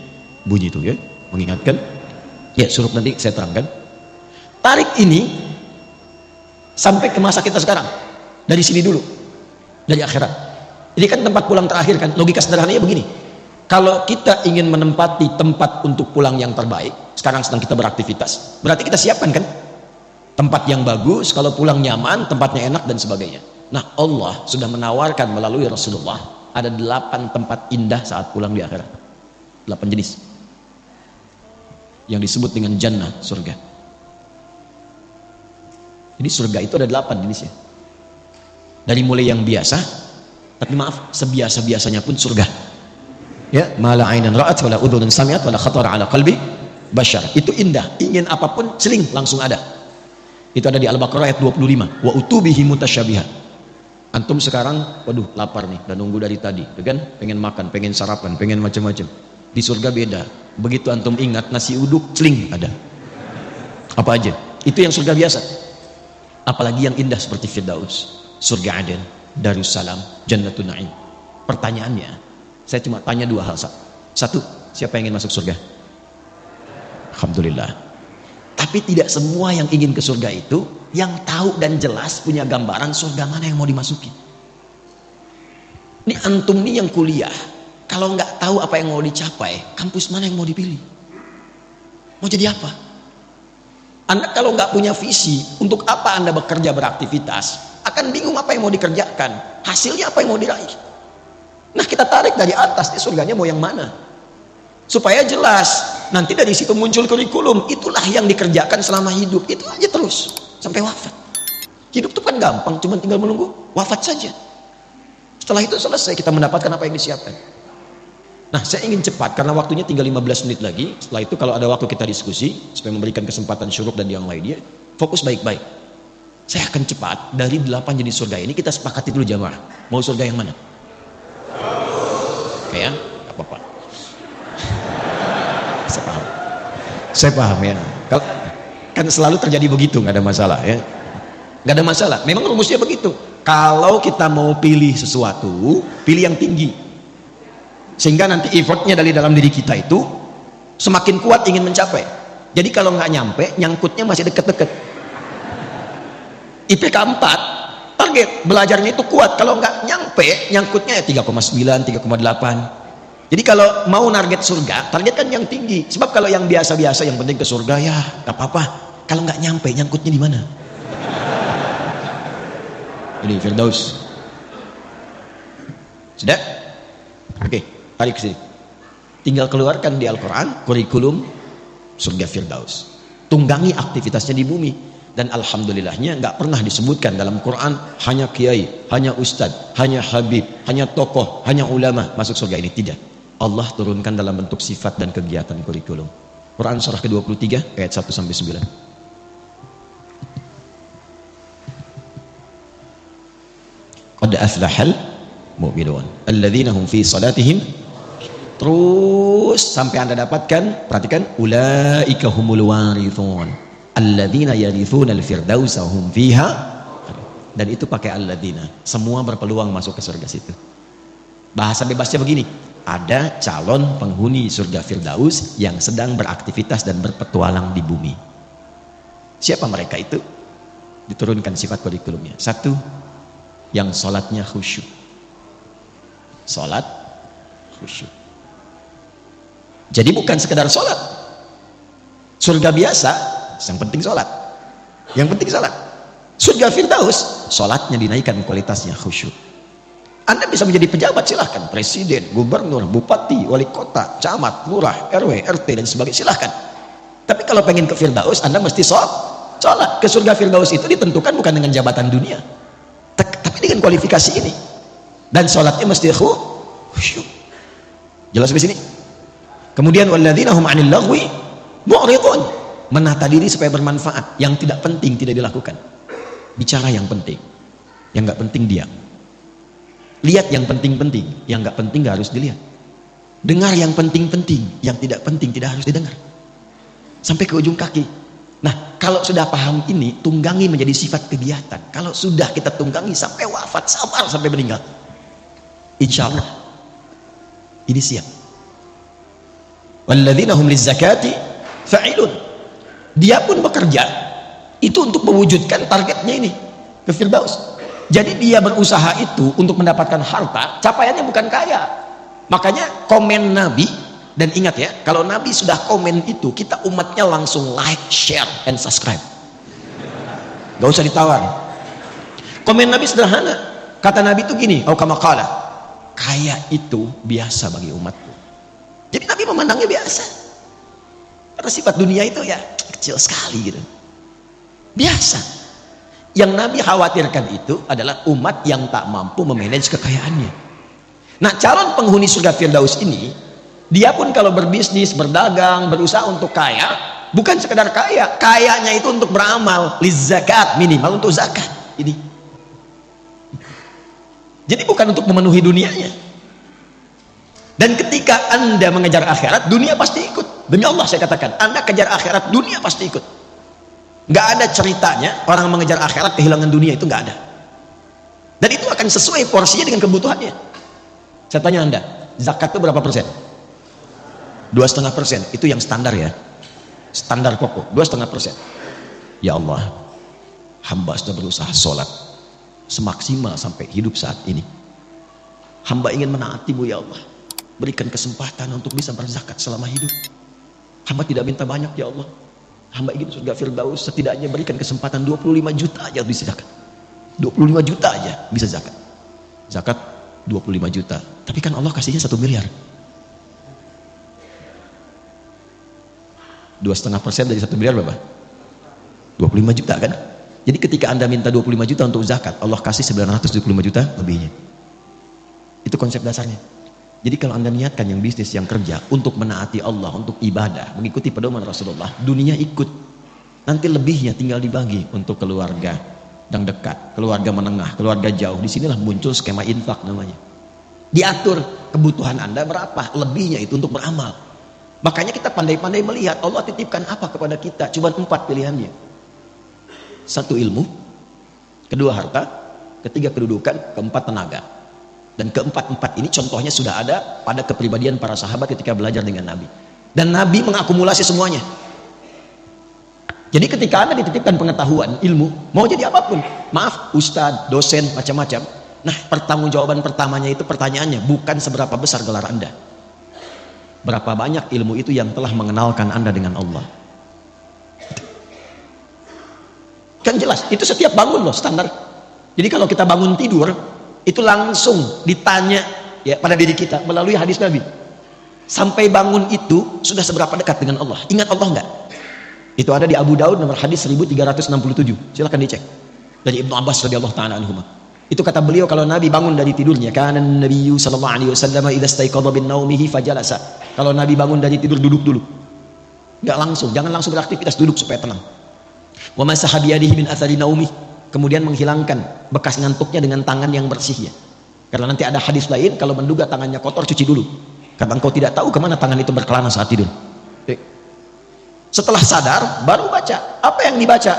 bunyi itu ya, mengingatkan. Ya, suruh nanti saya terangkan. Tarik ini sampai ke masa kita sekarang. Dari sini dulu, dari akhirat. Ini kan tempat pulang terakhir kan. Logika sederhananya begini. Kalau kita ingin menempati tempat untuk pulang yang terbaik, sekarang sedang kita beraktivitas, berarti kita siapkan kan tempat yang bagus, kalau pulang nyaman, tempatnya enak dan sebagainya. Nah, Allah sudah menawarkan melalui Rasulullah ada 8 tempat indah saat pulang di akhirat. 8 jenis yang disebut dengan jannah, surga. Jadi surga itu ada 8 jenisnya. Dari mulai yang biasa, tapi maaf, sebiasa-biasanya pun surga. Ya, mala ainan ra'at wala udhunun sami'at wala khatara ala qalbi bashar. Itu indah, ingin apapun celing langsung ada. Itu ada di Al-Baqarah ayat 25. Wa utubihi mutasyabihat. Antum sekarang, waduh lapar nih, udah nunggu dari tadi, kan? Pengen makan, pengen sarapan, pengen macam-macam. Di surga beda. Begitu antum ingat nasi uduk, celing ada. Apa aja? Itu yang surga biasa. Apalagi yang indah seperti Firdaus, surga Aden, Darussalam, Jannatun Na'im. Pertanyaannya, saya cuma tanya 2 hal. Satu, siapa yang ingin masuk surga? Alhamdulillah. Tapi tidak semua yang ingin ke surga itu yang tahu dan jelas punya gambaran surga mana yang mau dimasuki. Ini antum nih yang kuliah, kalau nggak tahu apa yang mau dicapai, kampus mana yang mau dipilih? Mau jadi apa? Anda kalau nggak punya visi, untuk apa Anda bekerja beraktivitas, akan bingung apa yang mau dikerjakan, hasilnya apa yang mau diraih. Nah kita tarik dari atas, nih surganya mau yang mana? Supaya jelas, nanti dari situ muncul kurikulum, itulah yang dikerjakan selama hidup, itu aja terus sampai wafat. Hidup itu kan gampang, cuma tinggal menunggu wafat saja. Setelah itu selesai, kita mendapatkan apa yang disiapkan. Nah, saya ingin cepat karena waktunya tinggal 15 menit lagi. Setelah itu kalau ada waktu kita diskusi supaya memberikan kesempatan Syuruk dan yang lainnya. Fokus baik-baik. Saya akan cepat dari 8 jenis surga ini kita sepakati dulu jamaah. Mau surga yang mana? Oke ya, gak apa-apa. Saya paham ya. Kan selalu terjadi begitu, nggak ada masalah ya. Nggak ada masalah. Memang rumusnya begitu. Kalau kita mau pilih sesuatu, pilih yang tinggi. Sehingga nanti effortnya dari dalam diri kita itu semakin kuat ingin mencapai. Jadi kalau nggak nyampe, nyangkutnya masih deket-deket. IPK 4, target belajarnya itu kuat. Kalau nggak nyampe, nyangkutnya ya 3,9, 3,8. Jadi kalau mau target surga, targetkan yang tinggi. Sebab kalau yang biasa-biasa, yang penting ke surga ya, nggak apa-apa. Kalau nggak nyampe, nyangkutnya di mana? Ini Firdaus. Sudah? Oke, tarik ke sini. Tinggal keluarkan di Al-Quran kurikulum surga Firdaus. Tunggangi aktivitasnya di bumi. Dan alhamdulillahnya nggak pernah disebutkan dalam Quran hanya kiai, hanya ustadz, hanya habib, hanya tokoh, hanya ulama masuk surga ini. Tidak. Allah turunkan dalam bentuk sifat dan kegiatan kurikulum. Quran surah ke-23 ayat 1 sampai 9. Qad aflahal mu'minun alladzina hum fi salatihim, terus sampai Anda dapatkan, perhatikan, ulaika humul warithun alladzina yarithuna al-firdausa hum fiha, dan itu pakai alladzina. Semua berpeluang masuk ke surga situ. Bahasa bebasnya begini, ada calon penghuni surga Firdaus yang sedang beraktivitas dan berpetualang di bumi. Siapa mereka itu? Diturunkan sifat kurikulumnya. Satu, yang sholatnya khusyuk. Sholat khusyuk. Jadi bukan sekedar sholat. Surga biasa, yang penting sholat. Yang penting sholat. Surga Firdaus, sholatnya dinaikkan kualitasnya khusyuk. Anda bisa menjadi pejabat, silahkan. Presiden, gubernur, bupati, wali kota, camat, lurah, RW, RT, dan sebagainya, silahkan. Tapi kalau pengen ke Firdaus, Anda mesti sholat. Ke surga Firdaus itu ditentukan bukan dengan jabatan dunia, tapi dengan kualifikasi ini. Dan sholatnya mesti khusyuk. Jelas di sini? Kemudian walladzina hum 'anil lagwi mu'ridun, menata diri supaya bermanfaat. Yang tidak penting tidak dilakukan. Bicara yang penting, yang nggak penting diam. Lihat yang penting-penting, yang nggak penting nggak harus dilihat. Dengar yang penting-penting, yang tidak penting tidak harus didengar. Sampai ke ujung kaki. Nah, kalau sudah paham ini, tunggangi menjadi sifat kegiatan. Kalau sudah kita tunggangi sampai wafat, sabar sampai meninggal, insya Allah ini siap. Walladzina hum lizzakati fa'ilun. Dia pun bekerja itu untuk mewujudkan targetnya ini, ke Firdaus. Jadi dia berusaha itu untuk mendapatkan harta, capaiannya bukan kaya. Makanya komen Nabi, dan ingat ya, kalau Nabi sudah komen itu, kita umatnya langsung like, share, and subscribe. Gak usah ditawar. Komen Nabi sederhana. Kata Nabi itu gini, au kama qala, kaya itu biasa bagi umatku. Jadi Nabi memandangnya biasa. Karena sifat dunia itu ya kecil sekali gitu. Biasa. Yang Nabi khawatirkan itu adalah umat yang tak mampu memanage kekayaannya. Nah, calon penghuni surga Firdaus ini, dia pun kalau berbisnis, berdagang, berusaha untuk kaya, bukan sekedar kaya, kayanya itu untuk beramal, lizakat, minimal untuk zakat. Ini. Jadi bukan untuk memenuhi dunianya. Dan ketika Anda mengejar akhirat, dunia pasti ikut. Demi Allah saya katakan, Anda kejar akhirat, dunia pasti ikut. Nggak ada ceritanya orang mengejar akhirat kehilangan dunia, itu nggak ada. Dan itu akan sesuai porsinya dengan kebutuhannya. Saya tanya Anda, zakat itu berapa persen? 2,5%. Itu yang standar ya, standar pokok 2,5%. Ya Allah, hamba sudah berusaha sholat semaksimal sampai hidup saat ini. Hamba ingin menaati-Mu ya Allah, berikan kesempatan untuk bisa berzakat selama hidup. Hamba tidak minta banyak ya Allah, hamba ingin surga Firdaus, setidaknya berikan kesempatan 25 juta aja bisa zakat. 25 juta aja bisa zakat. Zakat 25 juta. Tapi kan Allah kasihnya 1 miliar. 2,5% dari 1 miliar berapa? 25 juta kan? Jadi ketika Anda minta 25 juta untuk zakat, Allah kasih 975 juta lebihnya. Itu konsep dasarnya. Jadi kalau Anda niatkan yang bisnis, yang kerja untuk menaati Allah, untuk ibadah, mengikuti pedoman Rasulullah, dunia ikut. Nanti lebihnya tinggal dibagi untuk keluarga yang dekat, keluarga menengah, keluarga jauh. Disinilah muncul skema infak namanya. Diatur kebutuhan Anda berapa, lebihnya itu untuk beramal. Makanya kita pandai-pandai melihat Allah titipkan apa kepada kita. Cuma 4 pilihannya. 1 ilmu, 2 harta, 3 kedudukan, 4 tenaga. Dan keempat-empat ini contohnya sudah ada pada kepribadian para sahabat ketika belajar dengan Nabi. Dan Nabi mengakumulasi semuanya. Jadi ketika Anda dititipkan pengetahuan, ilmu, mau jadi apapun, maaf, ustadz, dosen, macam-macam. Nah, pertanggungjawaban pertamanya itu pertanyaannya bukan seberapa besar gelar Anda, berapa banyak ilmu itu yang telah mengenalkan Anda dengan Allah. Kan jelas, itu setiap bangun loh standar. Jadi kalau kita bangun tidur, itu langsung ditanya ya pada diri kita melalui hadis Nabi. Sampai bangun itu sudah seberapa dekat dengan Allah? Ingat Allah enggak? Itu ada di Abu Daud nomor hadis 1367. Silakan dicek. Dari Ibnu Abbas radhiyallahu taala anhuma. Itu kata beliau kalau Nabi bangun dari tidurnya, kana Nabiyyu sallallahu alaihi wasallam idza istaiqadha min naumihi fajalasa. Kalau Nabi bangun dari tidur duduk dulu. Enggak langsung, jangan langsung beraktivitas, duduk supaya tenang. Wa masaha bi yadihi min athari naumih. Kemudian menghilangkan bekas ngantuknya dengan tangan yang bersih ya. Karena nanti ada hadis lain kalau menduga tangannya kotor cuci dulu. Karena engkau tidak tahu kemana tangan itu berkelana saat tidur. Setelah sadar baru baca. Apa yang dibaca?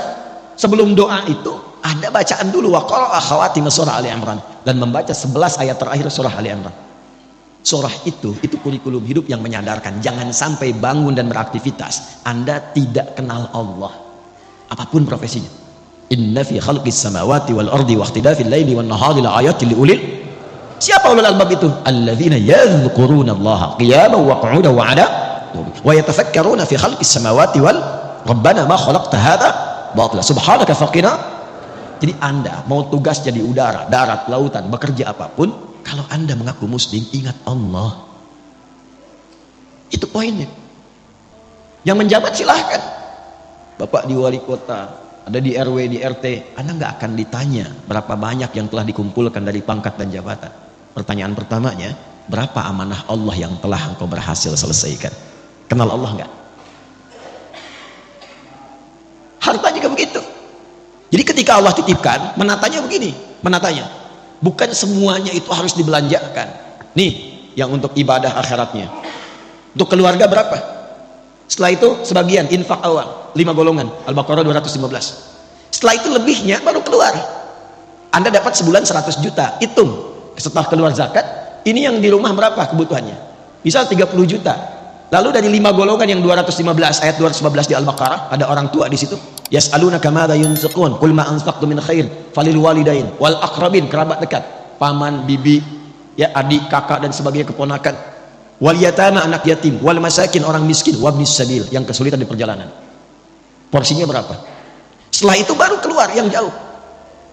Sebelum doa itu ada bacaan dulu, wa qara'a khawatim surah Ali Imran, dan membaca 11 ayat terakhir surah Ali Imran. Surah itu kurikulum hidup yang menyadarkan jangan sampai bangun dan beraktivitas Anda tidak kenal Allah. Apapun profesinya. Inna fi khalqis samawati wal ardi wa ikhtilafil laili wan nahari la ayatin liulil. Siapa ulul albab itu? Alladzina yadhkuruna Allaha qiyaman wa qu'udan wa 'ala wa yatafakkaruna fi khalqis samawati wal rabbana ma khalaqta hadza batila subhanaka faqina. Jadi Anda mau tugas jadi udara, darat, lautan, bekerja apapun, kalau Anda mengaku muslim, ingat Allah. Itu poinnya. Yang menjabat silahkan. Bapak di wali kota, ada di RW, di RT, Anda nggak akan ditanya berapa banyak yang telah dikumpulkan dari pangkat dan jabatan. Pertanyaan pertamanya, berapa amanah Allah yang telah engkau berhasil selesaikan? Kenal Allah nggak? Harta juga begitu. Jadi ketika Allah titipkan, menatanya begini, menatanya. Bukan semuanya itu harus dibelanjakan. Nih, yang untuk ibadah akhiratnya. Untuk keluarga berapa? Setelah itu sebagian infak awal, 5 golongan, Al-Baqarah 215. Setelah itu lebihnya baru keluar. Anda dapat sebulan 100 juta, hitung. Setelah keluar zakat, ini yang di rumah berapa kebutuhannya? Misal 30 juta. Lalu dari 5 golongan yang 215, ayat 215 di Al-Baqarah, ada orang tua di situ. Yas'alunaka madza yunfiqun qul ma anfaqtum min khair falil walidain wal aqrabin, kerabat dekat, paman, bibi, ya adik, kakak dan sebagainya, keponakan, wal yatama, anak yatim, wal masakin, orang miskin, wabnis sabil, yang kesulitan di perjalanan. Porsinya berapa? Setelah itu baru keluar yang jauh.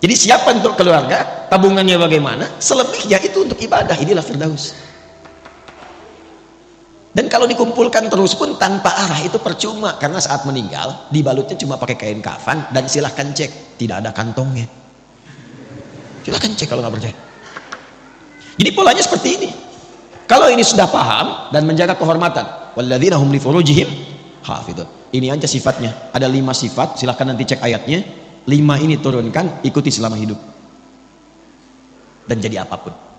Jadi siapa untuk keluarga, tabungannya bagaimana, selebihnya itu untuk ibadah. Inilah Firdaus. Dan kalau dikumpulkan terus pun tanpa arah itu percuma, karena saat meninggal dibalutnya cuma pakai kain kafan dan silahkan cek tidak ada kantongnya. Silahkan cek kalau nggak percaya. Jadi polanya seperti ini. Kalau ini sudah paham dan menjaga kehormatan, walladzina hum li furujihim hafidun. Ini aja sifatnya. Ada 5 sifat, silahkan nanti cek ayatnya. 5 ini turunkan, ikuti selama hidup. Dan jadi apapun.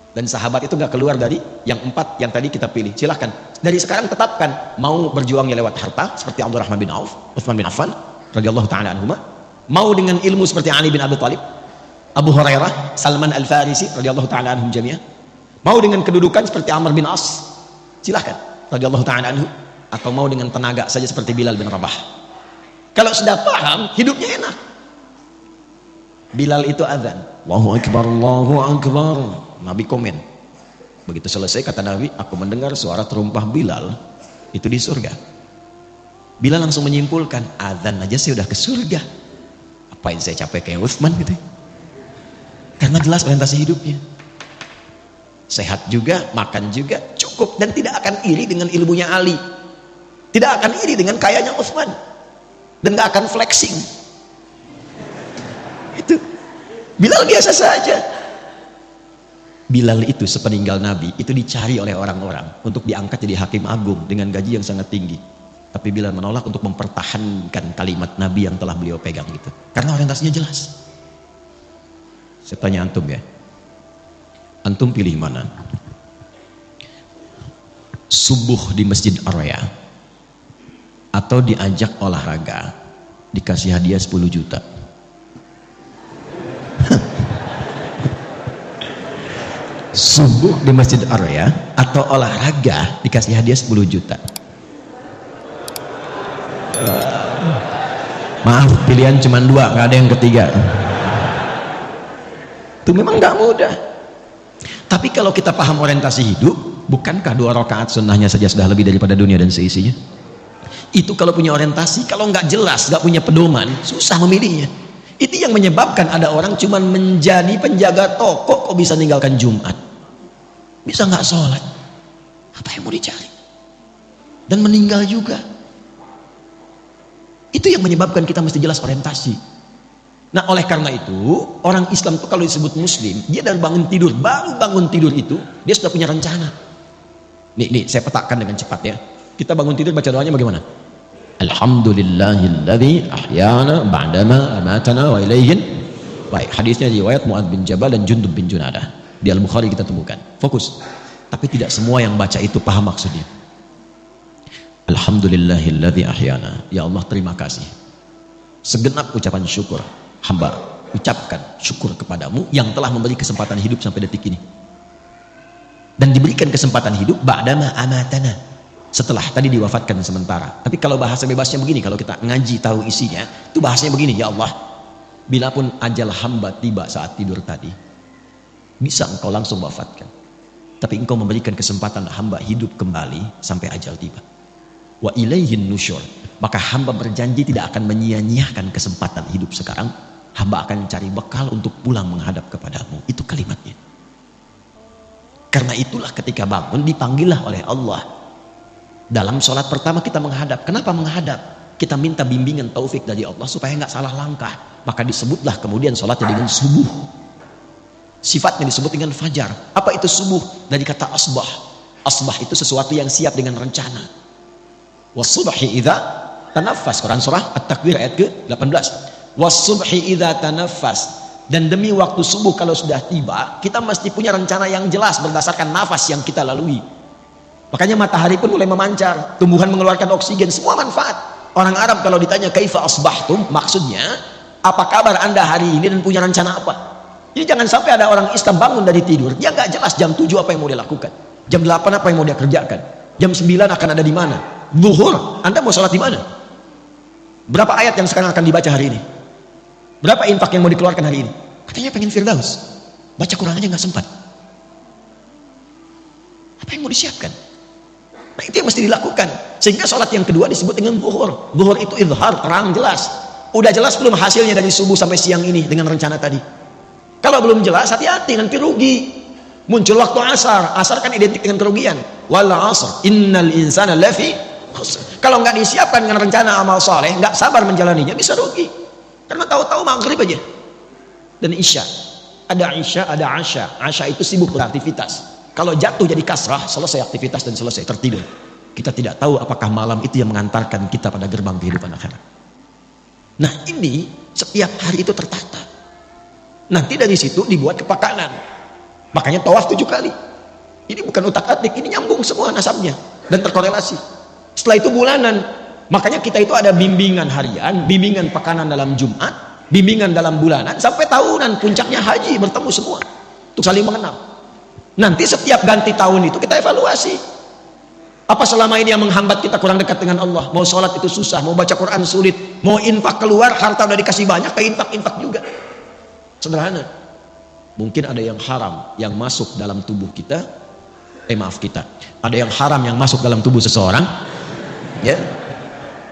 Dan sahabat itu nggak keluar dari yang 4 yang tadi kita pilih. Silahkan dari sekarang tetapkan, mau berjuangnya lewat harta seperti Abdurrahman bin Auf, Utsman bin Affan radhiyallahu taala anhuma, mau dengan ilmu seperti Ali bin Abi Thalib, Abu Hurairah, Salman Al-Farisi radhiyallahu taala anhum jami'an, mau dengan kedudukan seperti Amr bin As, silahkan radhiyallahu taala anhu, atau mau dengan tenaga saja seperti Bilal bin Rabah. Kalau sudah paham, hidupnya enak. Bilal itu azan, Allahu Akbar, Allahu Akbar. Nabi komen, begitu selesai kata Nabi, aku mendengar suara terumpah Bilal itu di surga. Bilal langsung menyimpulkan, azan aja saya udah ke surga, apain saya capek kayak Utsman gitu. Karena jelas orientasi hidupnya, sehat juga, makan juga, cukup, dan tidak akan iri dengan ilmunya Ali, tidak akan iri dengan kayanya Utsman, dan gak akan flexing. Itu Bilal biasa saja. Bilal itu sepeninggal Nabi itu dicari oleh orang-orang untuk diangkat jadi hakim agung dengan gaji yang sangat tinggi, tapi Bilal menolak untuk mempertahankan kalimat Nabi yang telah beliau pegang itu, karena orientasinya jelas. Saya tanya antum ya, antum pilih mana? Subuh di Masjid Ar-Raya atau diajak olahraga dikasih hadiah 10 juta? Subuh di Masjid Ar-Raya atau olahraga dikasih hadiah 10 juta? Maaf, pilihan cuma 2, nggak ada yang ketiga. Itu memang nggak mudah. Tapi kalau kita paham orientasi hidup, bukankah 2 rakaat sunnahnya saja sudah lebih daripada dunia dan seisinya? Itu kalau punya orientasi. Kalau nggak jelas, nggak punya pedoman, susah memilihnya. Itu yang menyebabkan ada orang cuman menjadi penjaga toko kok bisa meninggalkan Jumat, bisa nggak sholat. Apa yang mau dicari? Dan meninggal juga. Itu yang menyebabkan kita mesti jelas orientasi. Nah, oleh karena itu orang Islam itu kalau disebut muslim, dia dari bangun tidur, baru bangun tidur itu dia sudah punya rencana. Nih saya petakan dengan cepat ya. Kita bangun tidur baca doanya bagaimana? Alhamdulillahilladzi ahyana ba'dama amatana wa ilaihin. Baik, hadisnya riwayat Mu'adz bin Jabal dan Jundub bin Junadah. Di Al-Bukhari kita temukan. Fokus. Tapi tidak semua yang baca itu paham maksudnya. Alhamdulillahilladzi ahyana. Ya Allah, terima kasih. Segenap ucapan syukur hamba ucapkan syukur kepadamu yang telah memberi kesempatan hidup sampai detik ini. Dan diberikan kesempatan hidup ba'dama amatana. Setelah tadi diwafatkan sementara. Tapi kalau bahasa bebasnya begini, kalau kita ngaji tahu isinya, itu bahasanya begini, ya Allah, bila pun ajal hamba tiba saat tidur tadi, bisa engkau langsung wafatkan. Tapi engkau memberikan kesempatan hamba hidup kembali sampai ajal tiba. Wa ilaihin nusyur. Maka hamba berjanji tidak akan menyia-nyiakan kesempatan hidup sekarang. Hamba akan cari bekal untuk pulang menghadap kepadamu. Itu kalimatnya. Karena itulah ketika bangun dipanggillah oleh Allah. Dalam sholat pertama kita menghadap. Kenapa menghadap? Kita minta bimbingan taufik dari Allah supaya nggak salah langkah. Maka disebutlah kemudian sholatnya dengan subuh. Sifatnya disebut dengan fajar. Apa itu subuh? Dari kata asbah. Asbah itu sesuatu yang siap dengan rencana. Wasubhi idza tanaffas. Quran surah At-Takwir ayat ke-18. Wasubhi idza tanaffas. Dan demi waktu subuh kalau sudah tiba, kita mesti punya rencana yang jelas berdasarkan nafas yang kita lalui. Makanya matahari pun mulai memancar, tumbuhan mengeluarkan oksigen, semua manfaat. Orang Arab kalau ditanya kaifa asbahtum, maksudnya apa kabar anda hari ini dan punya rencana apa. Jadi jangan sampai ada orang Islam bangun dari tidur, dia nggak jelas jam 7 apa yang mau dia lakukan, jam 8 apa yang mau dia kerjakan, jam 9 akan ada di mana, zuhur anda mau sholat di mana, berapa ayat yang sekarang akan dibaca hari ini, berapa infak yang mau dikeluarkan hari ini. Katanya pengen firdaus, baca Quran aja nggak sempat. Apa yang mau disiapkan? Nah, itu yang mesti dilakukan. Sehingga sholat yang kedua disebut dengan zuhur. Zuhur itu izhar, terang, jelas. Udah jelas belum hasilnya dari subuh sampai siang ini dengan rencana tadi? Kalau belum jelas, hati-hati, nanti rugi. Muncul waktu asar. Asar kan identik dengan kerugian. Wal asr, innal insana lafi khusr. Kalau nggak disiapkan dengan rencana amal soleh, nggak sabar menjalaninya, bisa rugi. Karena tahu-tahu maghrib aja. Dan isya. Ada isya, ada asya. Asya itu sibuk beraktivitas. Kalau jatuh jadi kasrah, selesai aktivitas dan selesai tertidur. Kita tidak tahu apakah malam itu yang mengantarkan kita pada gerbang kehidupan akhirat. Nah, ini setiap hari itu tertata. Nanti dari situ dibuat kepakanan. Makanya tawaf 7 kali. Ini bukan utak-atik, ini nyambung semua nasabnya dan terkorelasi. Setelah itu bulanan. Makanya kita itu ada bimbingan harian, bimbingan pekanan dalam Jumat, bimbingan dalam bulanan, sampai tahunan, puncaknya haji, bertemu semua untuk saling mengenal. Nanti setiap ganti tahun itu kita evaluasi. Apa selama ini yang menghambat kita kurang dekat dengan Allah? Mau sholat itu susah, mau baca Quran sulit, mau infak keluar, harta udah dikasih banyak, ke infak juga. Sederhana. Mungkin ada yang haram yang masuk dalam tubuh kita. Ada yang haram yang masuk dalam tubuh seseorang. Ya.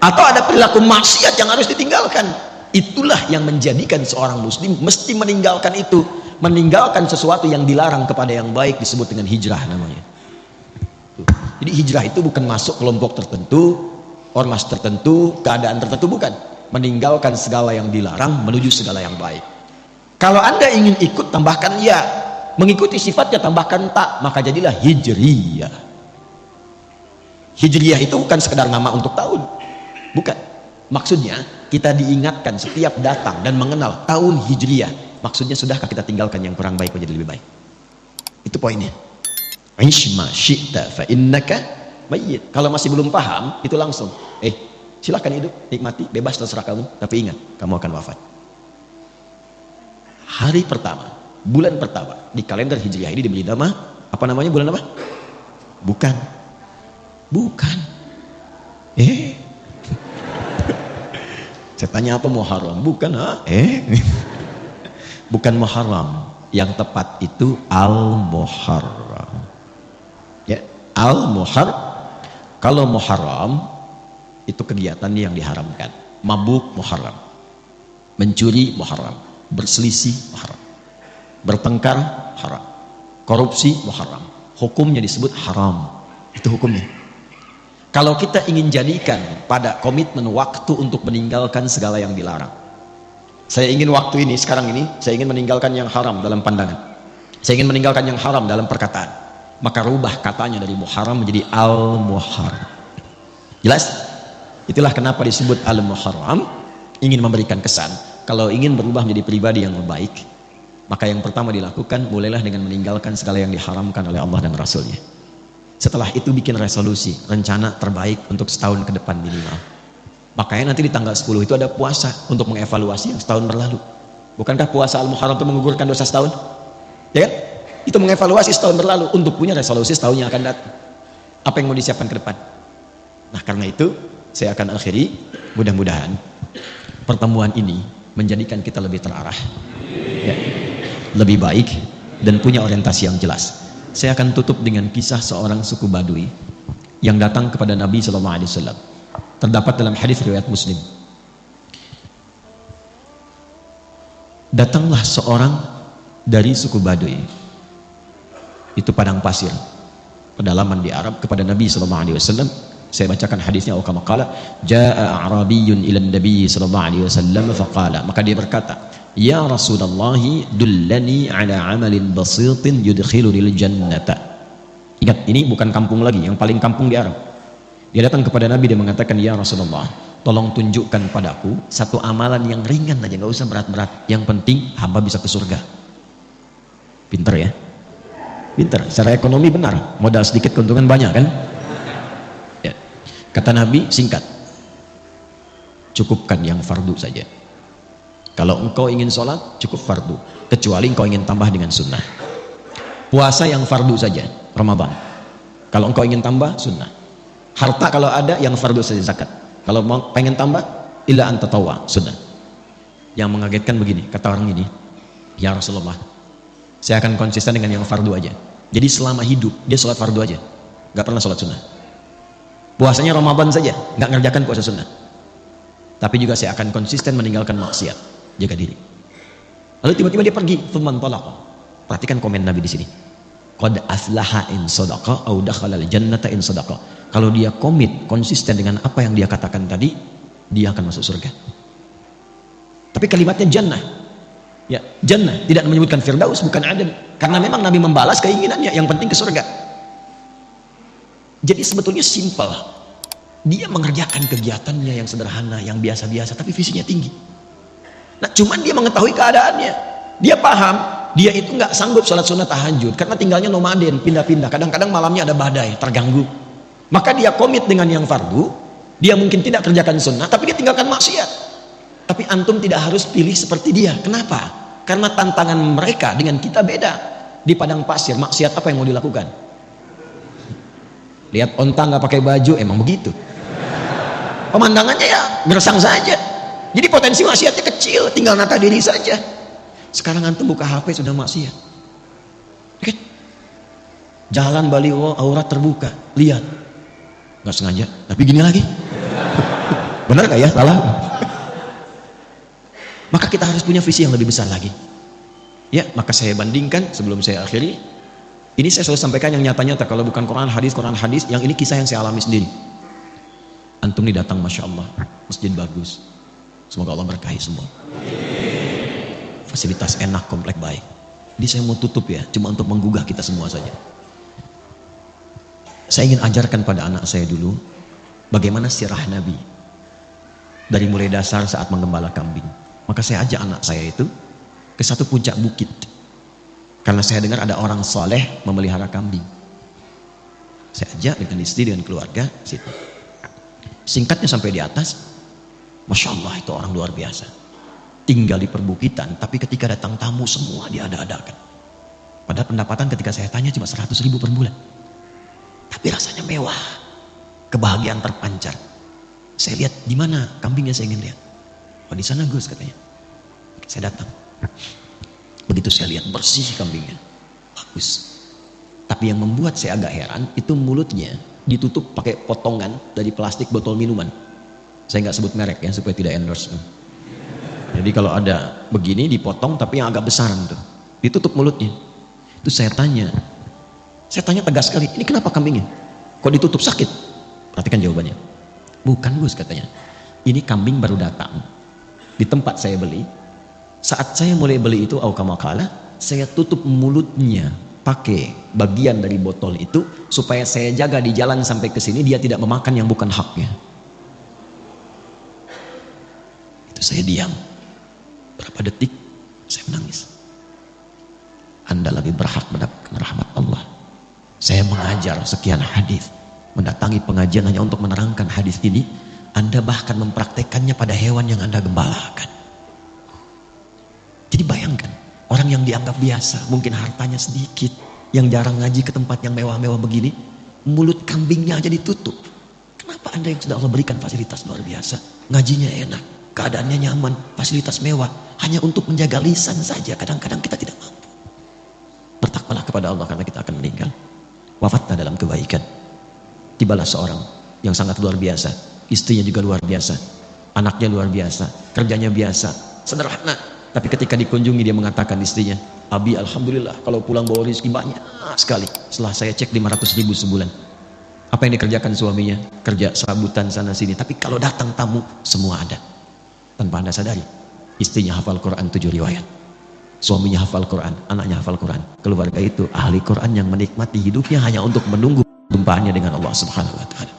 Atau ada perilaku maksiat yang harus ditinggalkan. Itulah yang menjadikan seorang muslim mesti meninggalkan itu. Meninggalkan sesuatu yang dilarang kepada yang baik disebut dengan hijrah namanya. Jadi hijrah itu bukan masuk kelompok tertentu, ormas tertentu, keadaan tertentu, bukan. Meninggalkan segala yang dilarang menuju segala yang baik. Kalau anda ingin ikut, tambahkan ya. Mengikuti sifatnya, tambahkan tak. Maka jadilah hijriyah. Hijriyah itu bukan sekedar nama untuk tahun, bukan. Maksudnya kita diingatkan setiap datang dan mengenal tahun hijriyah. Maksudnya sudahkah kita tinggalkan yang kurang baik menjadi lebih baik? Itu poinnya. Ishma syi'ta fa innaka mayyit. Kalau masih belum paham, itu langsung silakan hidup, nikmati, bebas, terserah kamu, tapi ingat, kamu akan wafat. Hari pertama, bulan pertama di kalender Hijriah ini diberi nama apa namanya? Bulan apa? Bukan. Saya tanya apa Muharram? Bukan, bukan Muharram. Yang tepat itu Al-Muharram. Ya, Al-Muharram. Kalau Muharram itu kegiatan yang diharamkan. Mabuk Muharram. Mencuri muharram, berselisih muharram, bertengkar haram, korupsi muharram. Hukumnya disebut haram. Itu hukumnya. Kalau kita ingin jadikan pada komitmen waktu untuk meninggalkan segala yang dilarang. Saya ingin waktu ini, sekarang ini, saya ingin meninggalkan yang haram dalam pandangan. Saya ingin meninggalkan yang haram dalam perkataan. Maka rubah katanya dari muharram menjadi al-muharram. Jelas? Itulah kenapa disebut al-muharram. Ingin memberikan kesan, kalau ingin berubah menjadi pribadi yang baik, maka yang pertama dilakukan, mulailah dengan meninggalkan segala yang diharamkan oleh Allah dan Rasulnya. Setelah itu bikin resolusi, rencana terbaik untuk setahun ke depan minimal. Makanya nanti di tanggal 10 itu ada puasa untuk mengevaluasi yang setahun berlalu. Bukankah puasa al-muharram itu menggugurkan dosa setahun? Ya kan? Itu mengevaluasi setahun berlalu untuk punya resolusi setahun yang akan datang. Apa yang mau disiapkan ke depan? Nah, karena itu saya akan akhiri, mudah-mudahan pertemuan ini menjadikan kita lebih terarah, ya, lebih baik, dan punya orientasi yang jelas. Saya akan tutup dengan kisah seorang suku Badui yang datang kepada Nabi SAW. Terdapat dalam hadis riwayat Muslim. Datanglah seorang dari suku Badui, itu padang pasir, pedalaman di Arab, kepada Nabi SAW. Saya bacakan hadisnya. Kama qala jaa a'rabiyyun ila nabi sallallahu alaihi wasallam faqala, maka dia berkata, ya Rasulullah, dullani ala amalin basitin yudkhilunil jannata. Ingat, ini bukan kampung lagi, yang paling kampung di Arab. Dia datang kepada Nabi, dia mengatakan, ya Rasulullah, tolong tunjukkan padaku satu amalan yang ringan aja, nggak usah berat-berat, yang penting hamba bisa ke surga. Pinter ya, pinter, secara ekonomi benar, modal sedikit keuntungan banyak kan. Kata Nabi, singkat, cukupkan yang fardu saja. Kalau engkau ingin sholat, cukup fardu, kecuali engkau ingin tambah dengan sunnah. Puasa yang fardu saja, Ramadan. Kalau engkau ingin tambah, sunnah. Harta kalau ada, yang fardu saja, zakat. Kalau mau pengen tambah, illa anta tawwa, sunnah. Yang mengagetkan begini, kata orang ini, ya Rasulullah, saya akan konsisten dengan yang fardu aja. Jadi selama hidup, dia sholat fardu aja, gak pernah sholat sunnah. Puasanya Ramadan saja, nggak ngerjakan puasa sunnah. Tapi juga saya akan konsisten meninggalkan maksiat, jaga diri. Lalu tiba-tiba dia pergi, thumman talaqa. Perhatikan komen Nabi di sini. Qad aflaha in sadaqa au dakhala al-jannata in sadaqa. Kalau dia komit, konsisten dengan apa yang dia katakan tadi, dia akan masuk surga. Tapi kalimatnya jannah. Ya, jannah, tidak menyebutkan firdaus, bukan adem. Karena memang Nabi membalas keinginannya, yang penting ke surga. Jadi sebetulnya simpel. Dia mengerjakan kegiatannya yang sederhana, yang biasa-biasa, tapi visinya tinggi. Nah, cuman dia mengetahui keadaannya. Dia paham, dia itu nggak sanggup sholat sunnah tahajud karena tinggalnya nomaden, pindah-pindah. Kadang-kadang malamnya ada badai, terganggu. Maka dia komit dengan yang fardu. Dia mungkin tidak kerjakan sunnah, tapi dia tinggalkan maksiat. Tapi antum tidak harus pilih seperti dia. Kenapa? Karena tantangan mereka dengan kita beda. Di padang pasir, maksiat apa yang mau dilakukan? Lihat onta nggak pakai baju, emang begitu. Pemandangannya ya gersang saja. Jadi potensi maksiatnya kecil, tinggal nata diri saja. Sekarang antum buka HP sudah maksiat. Oke. Jalan baliho aurat terbuka, lihat. Nggak sengaja, tapi gini lagi. Benar nggak ya? Salah. Maka kita harus punya visi yang lebih besar lagi. Ya, maka saya bandingkan sebelum saya akhiri. Ini saya selalu sampaikan yang nyata-nyata. Kalau bukan Quran hadis, yang ini kisah yang saya alami sendiri. Antum ini datang, Masya Allah, masjid bagus. Semoga Allah berkahi semua. Fasilitas enak, komplek baik. Jadi saya mau tutup ya, cuma untuk menggugah kita semua saja. Saya ingin ajarkan pada anak saya dulu, bagaimana sirah Nabi. Dari mulai dasar saat menggembala kambing. Maka saya ajak anak saya itu ke satu puncak bukit. Karena saya dengar ada orang soleh memelihara kambing. Saya ajak dengan istri, dengan keluarga, situ. Singkatnya sampai di atas, Masya Allah itu orang luar biasa. Tinggal di perbukitan, tapi ketika datang tamu semua diada-adakan. Padahal pendapatan ketika saya tanya cuma 100.000 per bulan. Tapi rasanya mewah. Kebahagiaan terpancar. Saya lihat, di mana kambingnya saya ingin lihat. Oh di sana Gus katanya. Saya datang. Begitu saya lihat bersih kambingnya, bagus. Tapi yang membuat saya agak heran itu mulutnya ditutup pakai potongan dari plastik botol minuman. Saya nggak sebut merek ya supaya tidak endorse. Jadi kalau ada begini dipotong tapi yang agak besar tuh, ditutup mulutnya. Itu saya tanya tegas sekali, ini kenapa kambingnya? Kok ditutup, sakit? Perhatikan jawabannya. Bukan Gus, katanya. Ini kambing baru datang di tempat saya beli. Saat saya mulai beli itu, aukamakala, saya tutup mulutnya pakai bagian dari botol itu supaya saya jaga di jalan sampai ke sini dia tidak memakan yang bukan haknya. Itu saya diam. Berapa detik saya menangis. Anda lebih berhak mendapatkan rahmat Allah. Saya mengajar sekian hadis, mendatangi pengajian hanya untuk menerangkan hadis ini. Anda bahkan mempraktekannya pada hewan yang Anda gembalakan. Jadi bayangkan, orang yang dianggap biasa, mungkin hartanya sedikit, yang jarang ngaji ke tempat yang mewah-mewah begini, mulut kambingnya aja ditutup. Kenapa Anda yang sudah Allah berikan fasilitas luar biasa, ngajinya enak, keadaannya nyaman, fasilitas mewah, hanya untuk menjaga lisan saja, kadang-kadang kita tidak mampu. Bertakwalah kepada Allah karena kita akan meninggal. Wafatlah dalam kebaikan. Tibalah seorang yang sangat luar biasa, istrinya juga luar biasa, anaknya luar biasa, kerjanya biasa, sederhana. Tapi ketika dikunjungi dia mengatakan istrinya, Abi alhamdulillah kalau pulang bawa rezeki banyak sekali. Setelah saya cek 500.000 sebulan. Apa yang dikerjakan suaminya? Kerja serabutan sana sini. Tapi kalau datang tamu semua ada. Tanpa Anda sadari, istrinya hafal Quran 7 riwayat. Suaminya hafal Quran, anaknya hafal Quran. Keluarga itu ahli Quran yang menikmati hidupnya hanya untuk menunggu jumpaannya dengan Allah Subhanahu wa taala.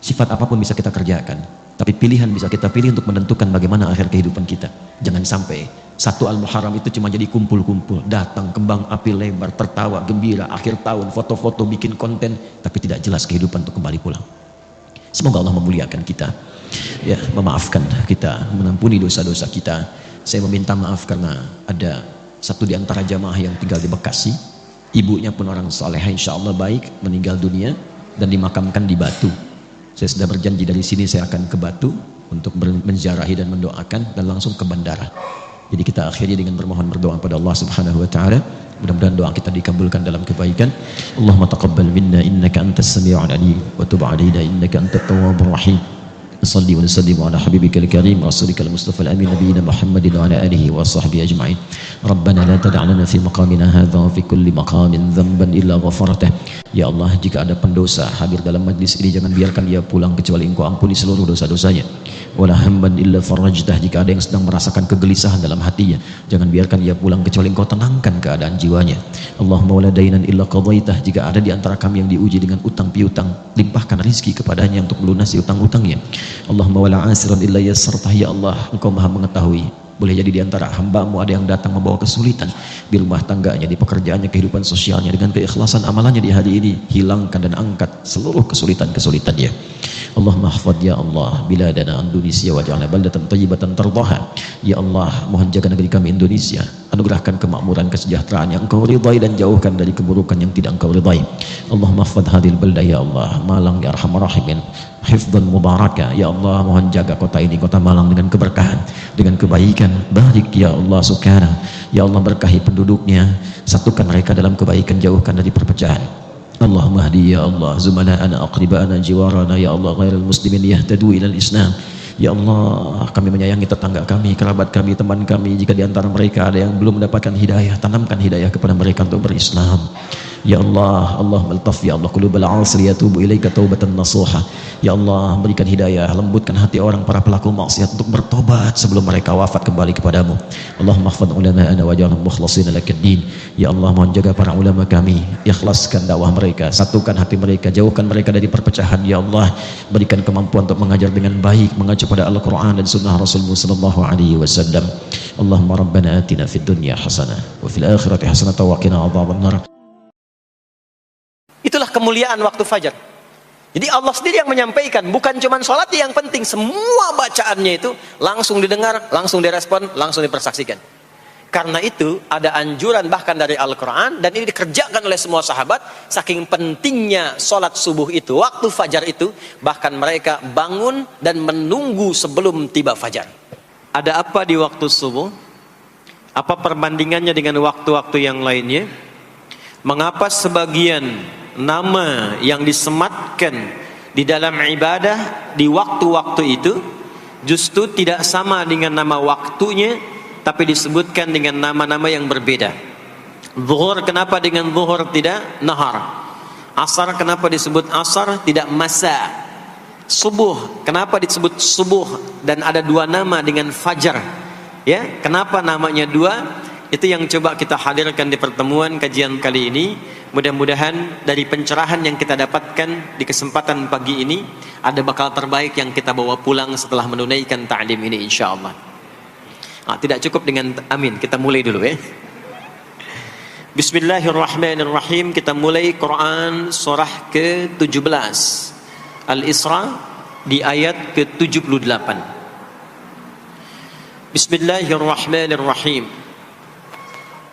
Sifat apapun bisa kita kerjakan, tapi pilihan bisa kita pilih untuk menentukan bagaimana akhir kehidupan kita. Jangan sampai 1 Al-Muharram itu cuma jadi kumpul-kumpul, datang kembang api lebar, tertawa gembira, akhir tahun foto-foto bikin konten, tapi tidak jelas kehidupan untuk kembali pulang. Semoga Allah memuliakan kita, ya, memaafkan kita, mengampuni dosa-dosa kita. Saya meminta maaf karena ada satu di antara jamaah yang tinggal di Bekasi, ibunya pun orang saleh, insya Allah baik, meninggal dunia dan dimakamkan di Batu. Saya sudah berjanji dari sini saya akan ke Batu untuk menziarahi dan mendoakan dan langsung ke bandara. Jadi kita akhiri dengan bermohon berdoa kepada Allah Subhanahu wa taala. Mudah-mudahan doa kita dikabulkan dalam kebaikan. Allahumma taqabbal minna innaka antas sami'ul alim wa tub 'alaina innaka antat tawwabur rahim. Salli wa sallim ala habibikal karim rasulikal mustafa al-amin nabiyina Muhammadin wa ala alihi wa sahbihi ajma'in. Rabbana la tada' lana fi maqamina hadha wa fi kulli maqamin dhanban illa ghafartah. Ya Allah, jika ada pendosa hadir dalam majlis ini, jangan biarkan dia pulang kecuali Engkau ampuni seluruh dosa-dosanya. Wala hamban illa farajtah, jika ada yang sedang merasakan kegelisahan dalam hatinya, jangan biarkan dia pulang kecuali Engkau tenangkan keadaan jiwanya. Allahumma wala dainan illa qadaitah, jika ada di antara kami yang diuji dengan utang piutang, limpahkan rizki kepadanya untuk melunasi utang-utangnya. Allahumma wala asiran illa yassartah, ya Allah, Engkau Maha mengetahui. Boleh jadi di antara hamba-Mu ada yang datang membawa kesulitan di rumah tangganya, di pekerjaannya, kehidupan sosialnya. Dengan keikhlasan amalannya di hari ini, hilangkan dan angkat seluruh kesulitan-kesulitannya. Allahumma hafadh ya Allah biladana Indonesia waj'alna baldatan thayyibatan tardaha. Ya Allah, mohon jaga negeri kami Indonesia, anugerahkan kemakmuran, kesejahteraan yang Engkau ridhai dan jauhkan dari keburukan yang tidak Engkau ridhai. Allahumma hafadh hadhil baldah ya Allah, Malang ya arhamar rahimin, hifdzan mubaraka. Ya Allah, mohon jaga kota ini, kota Malang, dengan keberkahan, dengan kebaikan. Barik ya Allah subhanahu. Ya Allah, berkahi penduduknya, satukan mereka dalam kebaikan, jauhkan dari perpecahan. Allahumma hdi ya Allah zumala'ana aqriba'ana jiwarana ya Allah ghairal muslimin yahtadu ilal Islam. Ya Allah, kami menyayangi tetangga kami, kerabat kami, teman kami. Jika di antara mereka ada yang belum mendapatkan hidayah, tanamkan hidayah kepada mereka untuk berislam. Ya Allah, Allahumma altaf ya Allah qulubal 'asri yatubu ilaika taubatan nasuha. Ya Allah, berikan hidayah, lembutkan hati orang para pelaku maksiat untuk bertobat sebelum mereka wafat kembali kepadamu. Allahumma ihfadz ulama'ana waj'alhum mukhlashina lakad-din. Ya Allah, mohon jaga para ulama kami, ikhlaskan dakwah mereka, satukan hati mereka, jauhkan mereka dari perpecahan. Ya Allah, berikan kemampuan untuk mengajar dengan baik, mengacu pada Al-Quran dan Sunnah Rasulullah sallallahu alaihi wasallam. Allahumma rabbana atina fid dunya hasanah wa fil akhirati hasanah wa qina adzabannar. Itulah kemuliaan waktu fajar. Jadi Allah sendiri yang menyampaikan, bukan cuma sholat yang penting, semua bacaannya itu langsung didengar, langsung direspon, langsung dipersaksikan. Karena itu ada anjuran bahkan dari Al-Quran, dan ini dikerjakan oleh semua sahabat. Saking pentingnya sholat subuh itu, waktu fajar itu, bahkan mereka bangun dan menunggu sebelum tiba fajar. Ada apa di waktu subuh? Apa perbandingannya dengan waktu-waktu yang lainnya? Mengapa sebagian nama yang disematkan di dalam ibadah di waktu-waktu itu justru tidak sama dengan nama waktunya, tapi disebutkan dengan nama-nama yang berbeda. Zuhur kenapa dengan zuhur tidak nahar? Asar kenapa disebut asar tidak masa? Subuh kenapa disebut subuh dan ada dua nama dengan fajar? Ya, kenapa namanya dua? Itu yang coba kita hadirkan di pertemuan kajian kali ini. Mudah-mudahan dari pencerahan yang kita dapatkan di kesempatan pagi ini ada bakal terbaik yang kita bawa pulang setelah menunaikan ta'lim ini insyaallah. Tidak cukup dengan amin, kita mulai dulu ya. Bismillahirrahmanirrahim. Kita mulai Quran surah ke-17 Al-Isra di ayat ke-78. Bismillahirrahmanirrahim.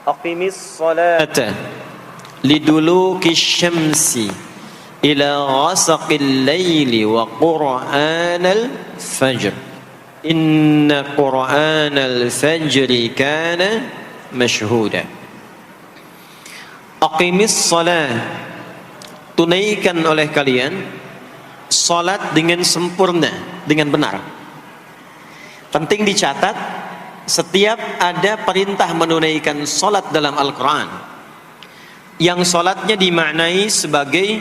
Aqimis salata liduluki syamsi ila ghasaqil laili wa qur'anal fajr inna qur'anal fajri kana mashhuda. Aqimis salat, tunaikan oleh kalian salat dengan sempurna, dengan benar. Penting dicatat, setiap ada perintah menunaikan salat dalam Al-Quran yang salatnya dimaknai sebagai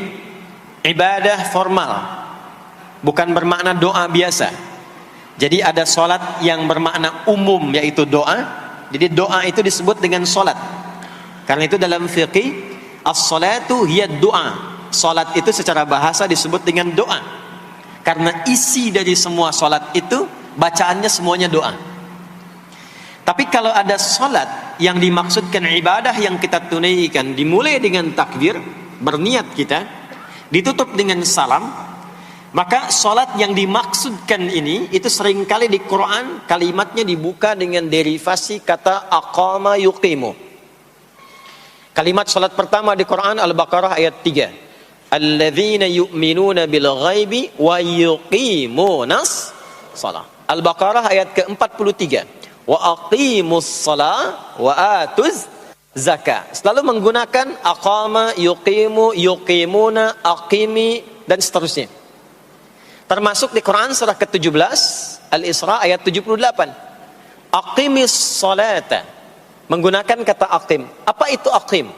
ibadah formal, bukan bermakna doa biasa. Jadi ada salat yang bermakna umum, yaitu doa. Jadi doa itu disebut dengan salat. Karena itu dalam fiqih, as-salatu hiya doa. Salat itu secara bahasa disebut dengan doa. Karena isi dari semua salat itu bacaannya semuanya doa. Tapi kalau ada salat yang dimaksudkan ibadah yang kita tunaikan dimulai dengan takbir, berniat kita, ditutup dengan salam, maka salat yang dimaksudkan ini itu seringkali di Quran kalimatnya dibuka dengan derivasi kata aqama yuqimu. Kalimat salat pertama di Quran Al-Baqarah ayat 3. Alladzina yu'minuna bil ghaibi wa yuqimunas shalah. Al-Baqarah ayat ke-43. Wa aqimus shalah wa atuz zakah. Selalu menggunakan aqama, yuqimu, yuqimuna, aqimi dan seterusnya. Termasuk di Quran surah ke-17 Al-Isra ayat 78. Aqimis salata, menggunakan kata aqim. Apa itu aqim?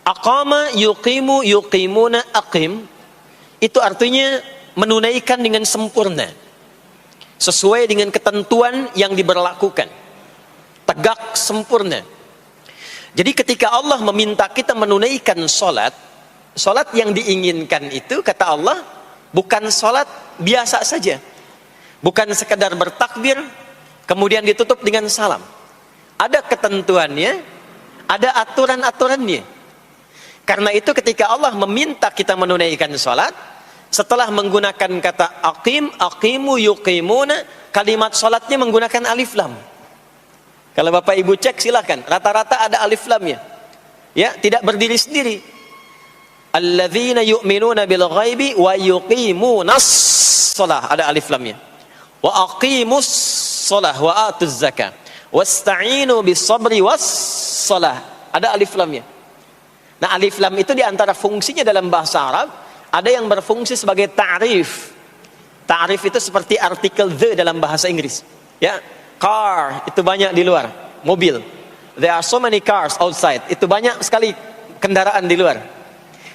Aqama, yuqimu, yuqimuna, aqim itu artinya menunaikan dengan sempurna, sesuai dengan ketentuan yang diberlakukan, tegak sempurna. Jadi ketika Allah meminta kita menunaikan salat, salat yang diinginkan itu kata Allah bukan salat biasa saja, bukan sekedar bertakbir kemudian ditutup dengan salam. Ada ketentuannya, ada aturan-aturannya. Karena itu ketika Allah meminta kita menunaikan salat, setelah menggunakan kata aqim, aqimu, yuqimuna, kalimat salatnya menggunakan alif lam. Kalau Bapak Ibu cek silakan, rata-rata ada alif lamnya. Ya, tidak berdiri sendiri. Alladzina yu'minuna bil ghaibi wa yuqimunas shalah, ada alif lamnya. Wa aqimus shalah wa atuz zakah. Wasta'inu bis sabri was shalah, ada alif lamnya. Nah, alif lam itu diantara fungsinya dalam bahasa Arab, ada yang berfungsi sebagai ta'rif. Ta'rif itu seperti artikel the dalam bahasa Inggris. Ya, car itu banyak di luar, mobil. There are so many cars outside. Itu banyak sekali kendaraan di luar.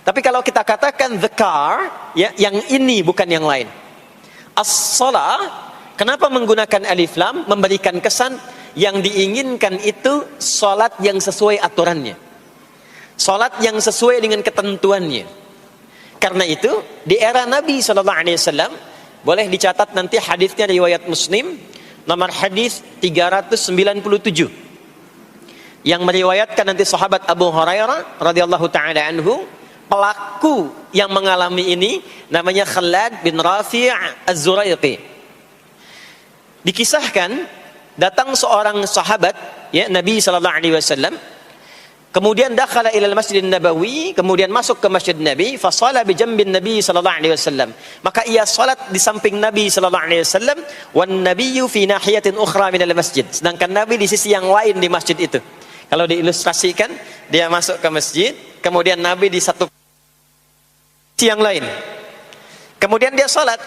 Tapi kalau kita katakan the car, ya, yang ini bukan yang lain. As-shalah, kenapa menggunakan alif lam? Memberikan kesan yang diinginkan itu salat yang sesuai aturannya. Salat yang sesuai dengan ketentuannya. Karena itu di era Nabi SAW, boleh dicatat nanti hadisnya riwayat Muslim, nomor hadis 397, yang meriwayatkan nanti sahabat Abu Hurairah radhiyallahu taala anhu. Pelaku yang mengalami ini namanya Khalad bin Rafi' Az-Zuraiqi. Dikisahkan datang seorang sahabat, ya, Nabi SAW. Kemudian dakhala ila al-Masjid Nabawi, kemudian masuk ke Masjid Nabi, fa shala bi jambin Nabi sallallahu alaihi wasallam. Maka ia salat di samping Nabi sallallahu alaihi wasallam, wan nabiyyu fi nahiyatin ukhra min al-masjid. Sedangkan Nabi di sisi yang lain di masjid itu. Kalau diilustrasikan, dia masuk ke masjid, kemudian Nabi di satu sisi yang lain. Kemudian dia salat.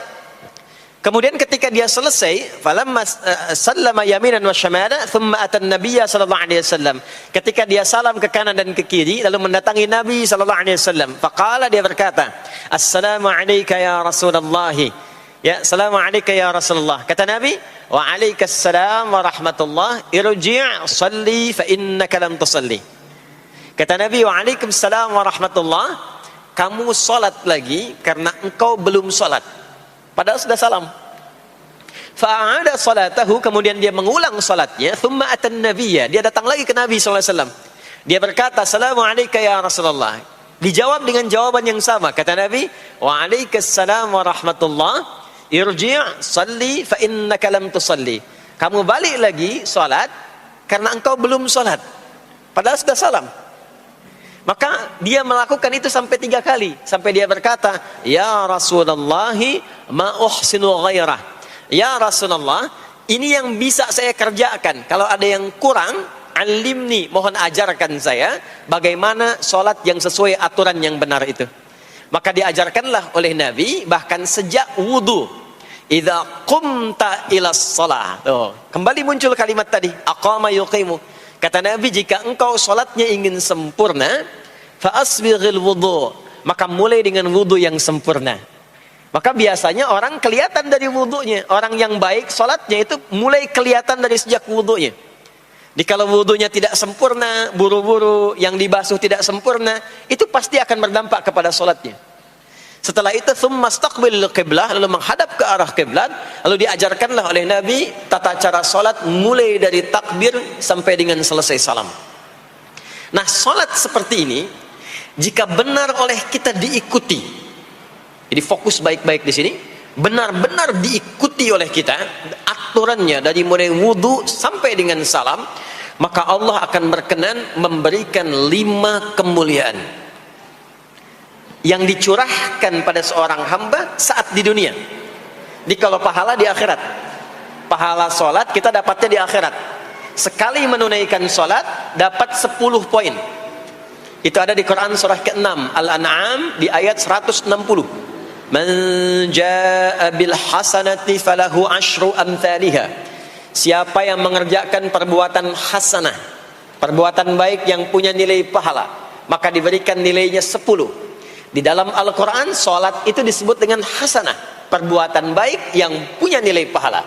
Kemudian ketika dia selesai, falamma sallama yaminan wa syamala, thumma atan nabiyya sallallahu alaihi wasallam. Ketika dia salam ke kanan dan ke kiri, lalu mendatangi Nabi sallallahu alaihi wasallam. Faqala, dia berkata, "Assalamu alayka ya Rasulullah." Ya, "Assalamu alayka ya Rasulullah." Kata Nabi, "Wa alaikassalam wa rahmatullah. Irji' shalli fa innaka lam tusalli." Kata Nabi, "Wa alaikassalam wa rahmatullah." Kamu salat lagi karena engkau belum salat. Padahal sudah salam. Fa'ada salatahu, kemudian dia mengulang salatnya. Thumma atan nabiyya, dia datang lagi ke Nabi SAW. Dia berkata, "Assalamu alayka ya Rasulullah." Dijawab dengan jawaban yang sama. Kata Nabi, "Wa alaikassalam wa rahmatullah. Irji' salli fa innaka lam tusalli." Kamu balik lagi salat karena engkau belum salat. Padahal sudah salam. Maka dia melakukan itu sampai 3 kali. Sampai dia berkata, "Ya Rasulullah, ma uhsinu ghairah." Ya Rasulullah, ini yang bisa saya kerjakan. Kalau ada yang kurang, alimni, mohon ajarkan saya bagaimana sholat yang sesuai aturan yang benar itu. Maka diajarkanlah oleh Nabi, bahkan sejak wudu. Idza qumta ilas shalah. Kembali muncul kalimat tadi, aqama yuqimu. Kata Nabi, jika engkau sholatnya ingin sempurna, fa asbighil wudu, maka mulai dengan wudu yang sempurna. Maka biasanya orang kelihatan dari wudunya. Orang yang baik sholatnya itu mulai kelihatan dari sejak wudunya. Jadi kalau wudunya tidak sempurna, buru-buru, yang dibasuh tidak sempurna, itu pasti akan berdampak kepada sholatnya. Setelah itu, thumma istaqbilil qiblah, lalu menghadap ke arah kiblat, lalu diajarkanlah oleh Nabi tata cara sholat mulai dari takbir sampai dengan selesai salam. Nah, sholat seperti ini, jika benar oleh kita diikuti, jadi fokus baik-baik di sini, benar-benar diikuti oleh kita, aturannya dari mulai wudu sampai dengan salam, maka Allah akan berkenan memberikan 5 kemuliaan yang dicurahkan pada seorang hamba saat di dunia. Jadi kalau pahala di akhirat, pahala sholat kita dapatnya di akhirat. Sekali menunaikan sholat dapat 10 poin. Itu ada di Quran surah ke-6 Al-An'am di ayat 160. Man jaa bil hasanati falahu asyru amthaliha. Siapa yang mengerjakan perbuatan hasanah, perbuatan baik yang punya nilai pahala, maka diberikan nilainya 10. Di dalam Al-Quran, sholat itu disebut dengan hasanah, perbuatan baik yang punya nilai pahala.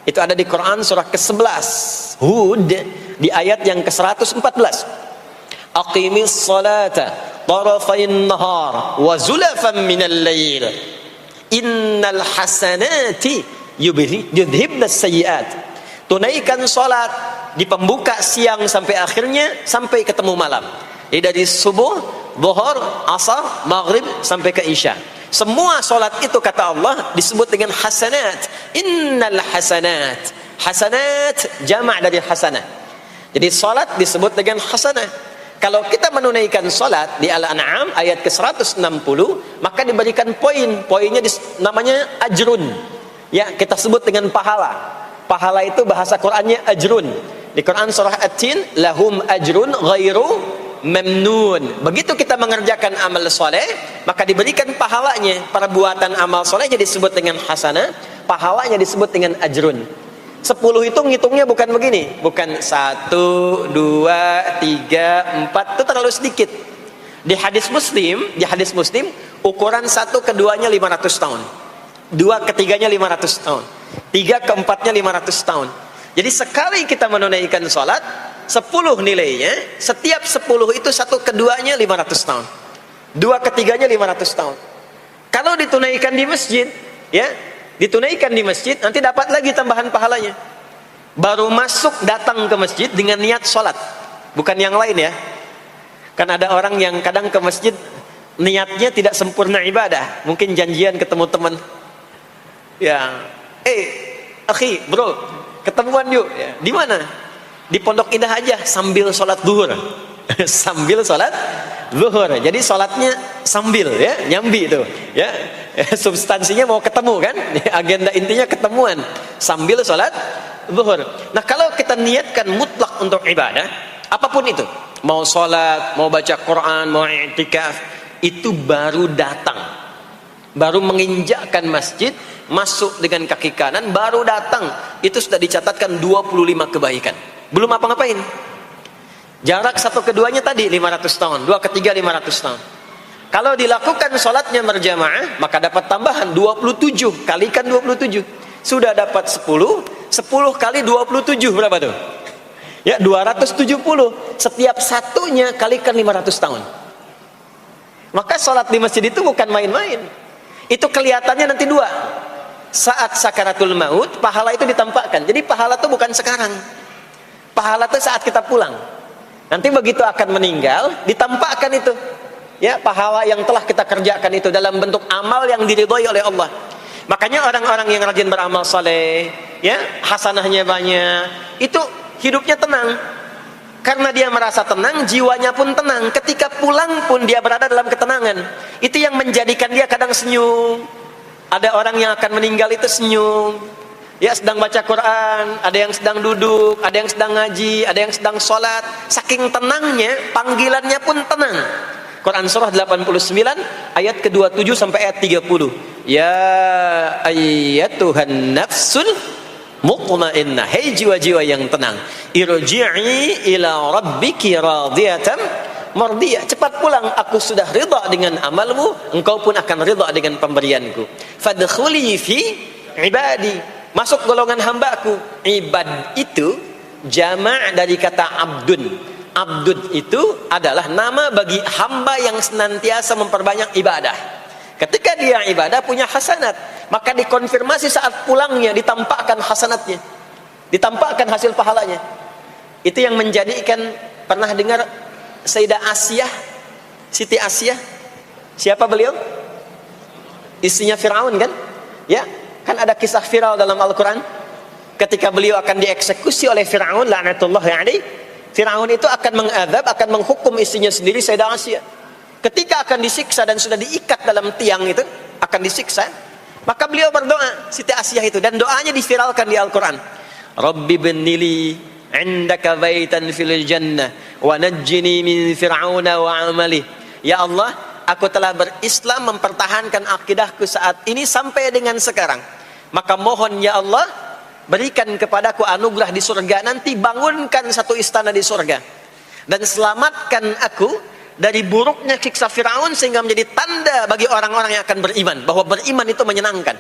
Itu ada di Quran surah ke-11 Hud di ayat yang ke-114. Aqimis salata tarafayn nahar wa zulafan minal lail innal hasanati yudhibnas sayyiat. Tunaikan sholat di pembuka siang sampai akhirnya, sampai ketemu malam. Jadi dari subuh, zuhur, asar, maghrib sampai ke isya. Semua solat itu kata Allah disebut dengan hasanat. Innal hasanat. Hasanat jamak dari hasanah. Jadi solat disebut dengan hasanah. Kalau kita menunaikan solat di Al-An'am ayat ke-160, maka diberikan poin. Poinnya namanya ajrun. Ya, kita sebut dengan pahala. Pahala itu bahasa Qur'annya ajrun. Di Quran surah At-Tin, lahum ajrun ghairu memnun. Begitu kita mengerjakan amal soleh, maka diberikan pahalanya. Perbuatan amal solehnya disebut dengan hasanah, pahalanya disebut dengan ajrun. 10 itu ngitungnya bukan begini, bukan 1, 2, 3, 4, itu terlalu sedikit. Di hadis Muslim, ukuran 1 keduanya 500 tahun, 2 ketiganya 500 tahun, 3 keempatnya 500 tahun. Jadi sekali kita menunaikan sholat, 10 nilainya, setiap 10 itu 1 keduanya 500 tahun, 2 ketiganya 500 tahun. Kalau ditunaikan di masjid, ya, ditunaikan di masjid, nanti dapat lagi tambahan pahalanya. Baru masuk datang ke masjid dengan niat sholat, bukan yang lain ya. Kan ada orang yang kadang ke masjid niatnya tidak sempurna ibadah, mungkin janjian ketemu teman, ya, akhi, bro, ketemuan yuk, ya. Di mana? Di Pondok Indah aja, sambil sholat zuhur. Sambil sholat zuhur. Jadi sholatnya sambil, ya, nyambi itu, ya. Substansinya mau ketemu kan? Agenda intinya ketemuan sambil sholat zuhur. Nah, kalau kita niatkan mutlak untuk ibadah, apapun itu, mau sholat, mau baca Quran, mau i'tikaf, itu baru datang. baru menginjakkan masjid, masuk dengan kaki kanan, baru datang, itu sudah dicatatkan 25 kebaikan. Belum apa-ngapain. Jarak satu keduanya tadi 500 tahun, dua ketiga 500 tahun. Kalau dilakukan sholatnya berjamaah, maka dapat tambahan 27, kalikan 27. Sudah dapat 10, 10 kali 27 berapa tuh? Ya, 270. Setiap satunya kalikan 500 tahun. Maka sholat di masjid itu bukan main-main. Itu kelihatannya nanti dua. Saat sakaratul maut, pahala itu ditampakkan. Jadi pahala itu bukan sekarang. Pahala itu saat kita pulang. Nanti begitu akan meninggal, ditampakkan itu. Ya, pahala yang telah kita kerjakan itu dalam bentuk amal yang diridhoi oleh Allah. Makanya orang-orang yang rajin beramal saleh, ya, hasanahnya banyak, itu hidupnya tenang. Karena dia merasa tenang, jiwanya pun tenang. Ketika pulang pun dia berada dalam ketenangan. Itu yang menjadikan dia kadang senyum. Ada orang yang akan meninggal itu senyum. Ya, sedang baca Quran, ada yang sedang duduk, ada yang sedang ngaji, ada yang sedang sholat. Saking tenangnya, panggilannya pun tenang. Quran surah 89 ayat ke-27 sampai ayat 30. Ya ayyatuhan nafsul mutmainnah, hei jiwa-jiwa yang tenang, irji'i ila rabbiki radiyatan mardiyah, cepat pulang, aku sudah ridha dengan amalmu, engkau pun akan ridha dengan pemberianku. Fadkhuli fi ibadi, masuk golongan hambaku. Ibad itu jama' dari kata abdun. Abdun itu adalah nama bagi hamba yang senantiasa memperbanyak ibadah. Ketika dia ibadah punya hasanat, maka dikonfirmasi saat pulangnya, ditampakkan hasanatnya, ditampakkan hasil pahalanya. Itu yang menjadikan, pernah dengar Sayyidah Asyah, Siti Asyah? Siapa beliau? Istrinya Fir'aun kan? Ya, kan ada kisah viral dalam Al-Quran. Ketika beliau akan dieksekusi oleh Fir'aun, la'natullahi alaihi, Fir'aun itu akan mengadab, akan menghukum istrinya sendiri, Sayyidah Asyah. Ketika akan disiksa dan sudah diikat dalam tiang itu, akan disiksa, maka beliau berdoa, Siti Asyah itu, dan doanya diviralkan di Al-Quran. Rabbi bnili indaka baitan fil jannah wa najjini min fir'auna wa amali. Ya Allah, aku telah berislam, mempertahankan akidahku saat ini sampai dengan sekarang. Maka mohon ya Allah, berikan kepadaku anugerah di surga nanti, bangunkan satu istana di surga, dan selamatkan aku dari buruknya siksa Fir'aun, sehingga menjadi tanda bagi orang-orang yang akan beriman, bahwa beriman itu menyenangkan.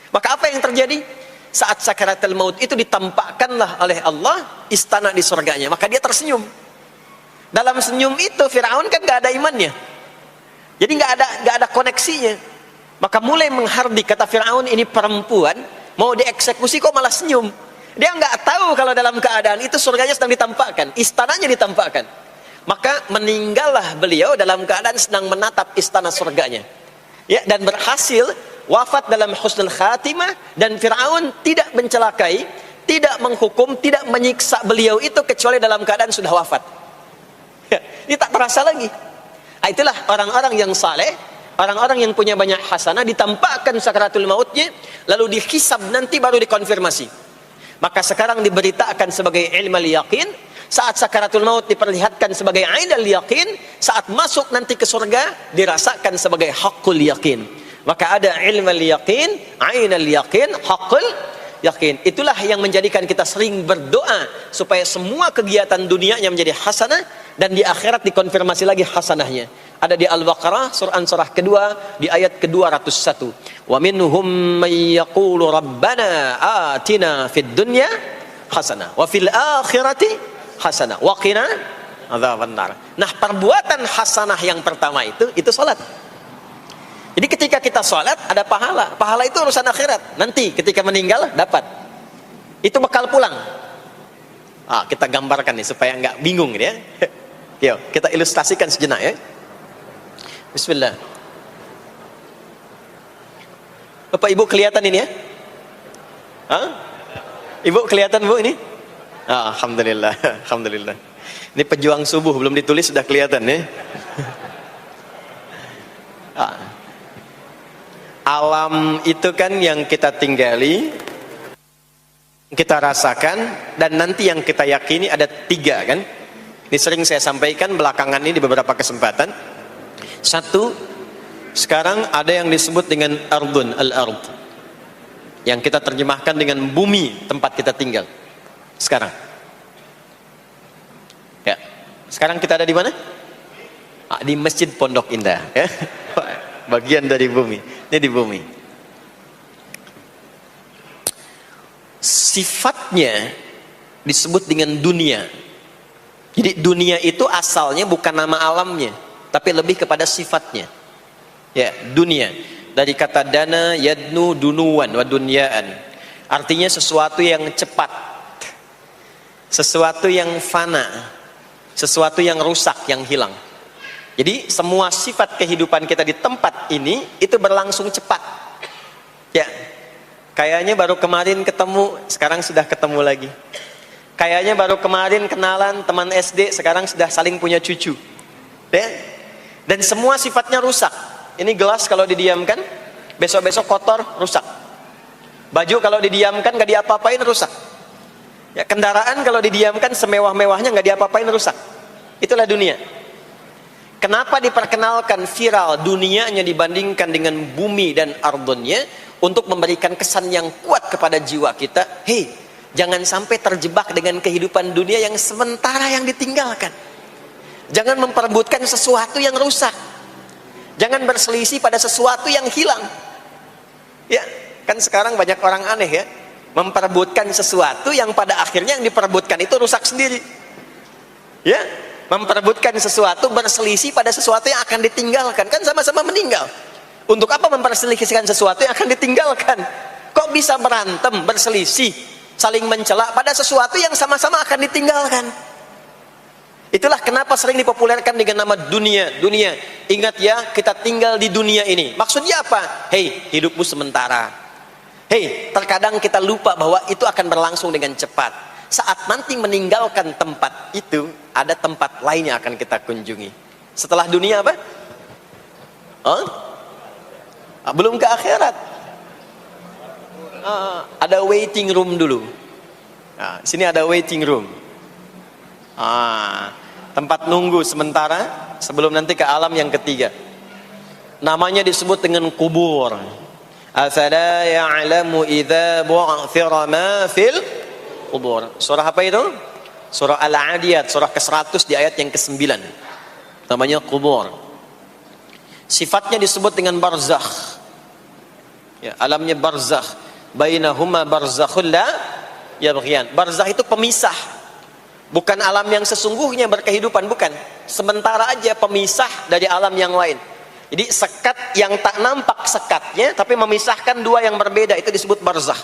Maka apa yang terjadi? Saat sakaratul maut itu ditampakkanlah oleh Allah istana di surganya, maka dia tersenyum. Dalam senyum itu Fir'aun kan gak ada imannya, jadi gak ada koneksinya. Maka mulai menghardik, kata Fir'aun, ini perempuan mau dieksekusi kok malah senyum. Dia nggak tahu kalau dalam keadaan itu surganya sedang ditampakkan, istananya ditampakkan. Maka meninggallah beliau dalam keadaan sedang menatap istana surganya. Ya, dan berhasil wafat dalam husnul khatimah, dan Fir'aun tidak mencelakai, tidak menghukum, tidak menyiksa beliau itu kecuali dalam keadaan sudah wafat. Ya, ini tak terasa lagi. Itulah orang-orang yang saleh, orang-orang yang punya banyak hasanah, ditampakkan sakaratul mautnya, lalu dihisab nanti baru dikonfirmasi. Maka sekarang diberitakan sebagai ilmal yaqin, saat sakaratul maut diperlihatkan sebagai ainal yaqin, saat masuk nanti ke surga dirasakan sebagai haqqul yaqin. Maka ada ilmal yaqin, ainal yaqin, haqqul yaqin. Itulah yang menjadikan kita sering berdoa supaya semua kegiatan dunianya menjadi hasanah, dan di akhirat dikonfirmasi lagi hasanahnya. Ada di Al-Baqarah surah kedua di ayat ke-201. Wa minhum may yaqulu rabbana atina fid dunya hasanah wa fil akhirati hasanah wa qina adzabannar. Nah, perbuatan hasanah yang pertama itu salat. Jadi ketika kita salat ada pahala. Pahala itu urusan akhirat. Nanti ketika meninggal dapat. Itu bekal pulang. Kita gambarkan nih supaya enggak bingung ya. Yuk, kita ilustrasikan sejenak ya. Bismillah. Bapak Ibu kelihatan ini ya? Ibu kelihatan Bu ini? Alhamdulillah, alhamdulillah. Ini pejuang subuh belum ditulis sudah kelihatan ya. Alam itu kan yang kita tinggali, kita rasakan, dan nanti yang kita yakini ada 3 kan? Ini sering saya sampaikan belakangan ini di beberapa kesempatan. 1, Sekarang ada yang disebut dengan ardun, al-ard, yang kita terjemahkan dengan bumi tempat kita tinggal. Sekarang, ya, sekarang kita ada di mana? Di Masjid Pondok Indah, ya. Bagian dari bumi. Ini di bumi. Sifatnya disebut dengan dunia. Jadi dunia itu asalnya bukan nama alamnya, tapi lebih kepada sifatnya. Ya, dunia. Dari kata dana, yadnu, dunuan, wa dunyaan. Artinya sesuatu yang cepat, sesuatu yang fana, sesuatu yang rusak, yang hilang. Jadi semua sifat kehidupan kita di tempat ini itu berlangsung cepat. Ya, kayaknya baru kemarin ketemu, sekarang sudah ketemu lagi. Kayaknya baru kemarin kenalan teman SD, sekarang sudah saling punya cucu. Ya? Dan semua sifatnya rusak. Ini gelas kalau didiamkan, besok-besok kotor, rusak. Baju kalau didiamkan gak diapa-apain, rusak. Ya, kendaraan kalau didiamkan semewah-mewahnya gak diapa-apain, rusak. Itulah dunia. Kenapa diperkenalkan viral dunianya dibandingkan dengan bumi dan ardonnya? Untuk memberikan kesan yang kuat kepada jiwa kita. Hei, jangan sampai terjebak dengan kehidupan dunia yang sementara yang ditinggalkan. Jangan memperebutkan sesuatu yang rusak. Jangan berselisih pada sesuatu yang hilang. Ya, kan sekarang banyak orang aneh ya, memperebutkan sesuatu yang pada akhirnya yang diperebutkan itu rusak sendiri. Ya, memperebutkan sesuatu, berselisih pada sesuatu yang akan ditinggalkan, kan sama-sama meninggal. Untuk apa memperselisihkan sesuatu yang akan ditinggalkan? Kok bisa berantem, berselisih, saling mencela pada sesuatu yang sama-sama akan ditinggalkan? Itulah kenapa sering dipopulerkan dengan nama dunia. Dunia, ingat ya, kita tinggal di dunia ini. Maksudnya apa? Hei, hidupmu sementara. Hei, terkadang kita lupa bahwa itu akan berlangsung dengan cepat. Saat nanti meninggalkan tempat itu, ada tempat lain yang akan kita kunjungi. Setelah dunia apa? Belum ke akhirat. Ada waiting room dulu. Nah, sini ada waiting room. Tempat nunggu sementara sebelum nanti ke alam yang ketiga. Namanya disebut dengan kubur. Afala ya'lamu idza bu'thira ma fil kubur. Surah apa itu? Surah Al-Adiyat, surah ke-100 di ayat yang ke-9. Namanya kubur. Sifatnya disebut dengan barzakh. Ya, alamnya barzakh. Bainahuma barzakhul la yabghiyan. Barzakh itu pemisah. Bukan alam yang sesungguhnya berkehidupan, bukan. Sementara aja pemisah dari alam yang lain. Jadi sekat yang tak nampak sekatnya, tapi memisahkan dua yang berbeda, itu disebut barzakh.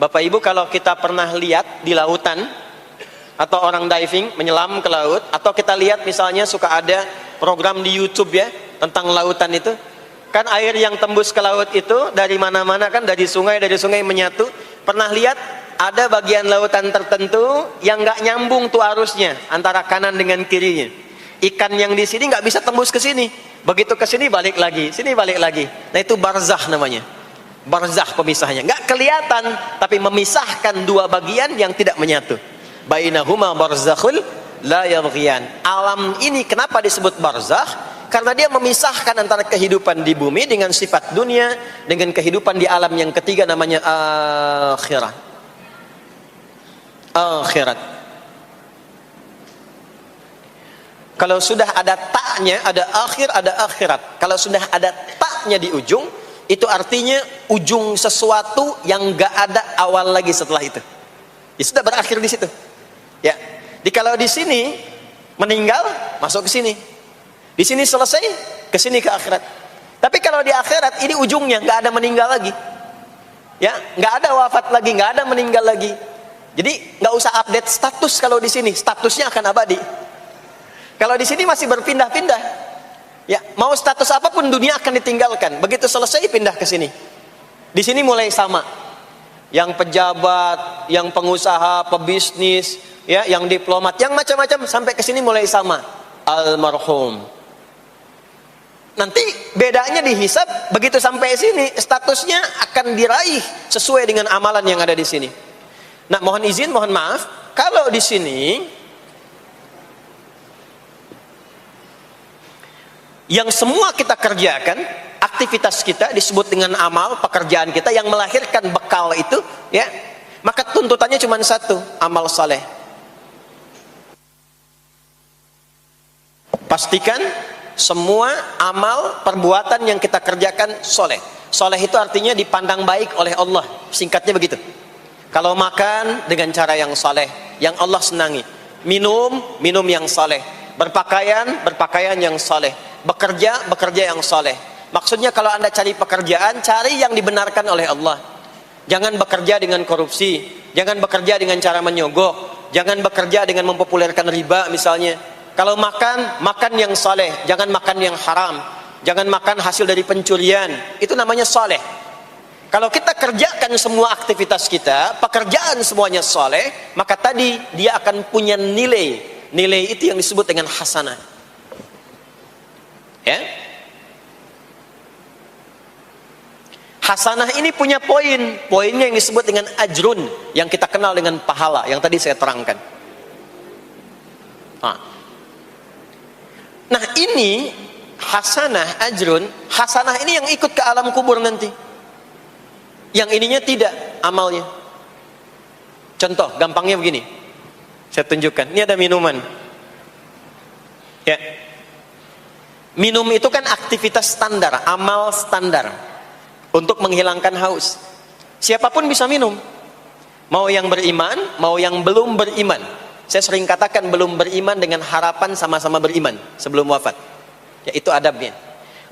Bapak Ibu, kalau kita pernah lihat di lautan, atau orang diving, menyelam ke laut, atau kita lihat misalnya suka ada program di YouTube ya, tentang lautan itu, kan air yang tembus ke laut itu dari mana-mana, kan dari sungai menyatu. Pernah lihat ada bagian lautan tertentu yang nggak nyambung tuh arusnya antara kanan dengan kirinya. Ikan yang di sini nggak bisa tembus ke sini, begitu ke sini balik lagi, sini balik lagi. Nah itu barzakh namanya. Barzakh pemisahnya, nggak kelihatan tapi memisahkan dua bagian yang tidak menyatu. Bainahuma barzakhul la yabghiyan. Alam ini kenapa disebut barzakh? Karena dia memisahkan antara kehidupan di bumi dengan sifat dunia, dengan kehidupan di alam yang ketiga namanya akhirat. Akhirat. Kalau sudah ada taknya, ada akhir, ada akhirat. Kalau sudah ada taknya di ujung, itu artinya ujung sesuatu yang gak ada awal lagi setelah itu. Ya sudah berakhir di situ. Ya. Di kalau di sini meninggal, masuk ke sini. Di sini selesai, ke sini ke akhirat. Tapi kalau di akhirat ini ujungnya nggak ada meninggal lagi, ya nggak ada wafat lagi, nggak ada meninggal lagi. Jadi nggak usah update status kalau di sini, statusnya akan abadi. Kalau di sini masih berpindah-pindah, ya mau status apapun dunia akan ditinggalkan. Begitu selesai pindah ke sini. Di sini mulai sama. Yang pejabat, yang pengusaha, pebisnis, ya, yang diplomat, yang macam-macam sampai ke sini mulai sama. Almarhum. Nanti bedanya dihisab, begitu sampai sini statusnya akan diraih sesuai dengan amalan yang ada di sini. Nah, mohon izin, mohon maaf, kalau di sini yang semua kita kerjakan, aktivitas kita disebut dengan amal, pekerjaan kita yang melahirkan bekal itu, ya, maka tuntutannya cuma satu, amal saleh. Pastikan semua amal perbuatan yang kita kerjakan soleh. Soleh itu artinya dipandang baik oleh Allah, singkatnya begitu. Kalau makan dengan cara yang soleh, yang Allah senangi. Minum yang soleh. Berpakaian yang soleh. Bekerja yang soleh. Maksudnya kalau Anda cari pekerjaan, cari yang dibenarkan oleh Allah. Jangan bekerja dengan korupsi, jangan bekerja dengan cara menyogok, jangan bekerja dengan mempopulerkan riba misalnya. Kalau makan yang saleh, jangan makan yang haram, jangan makan hasil dari pencurian, itu namanya saleh. Kalau kita kerjakan semua aktivitas kita, pekerjaan semuanya saleh, maka tadi dia akan punya nilai. Nilai itu yang disebut dengan hasanah. Ya. Hasanah ini punya poin. Poinnya yang disebut dengan ajrun, yang kita kenal dengan pahala, yang tadi saya terangkan. Nah ini hasanah, ajrun, hasanah ini yang ikut ke alam kubur nanti. Yang ininya tidak amalnya. Contoh, gampangnya begini. Saya tunjukkan. Ini ada minuman. Ya. Minum itu kan aktivitas standar, amal standar untuk menghilangkan haus. Siapapun bisa minum. Mau yang beriman, mau yang belum beriman. Saya sering katakan belum beriman dengan harapan sama-sama beriman sebelum wafat. Ya, itu adabnya.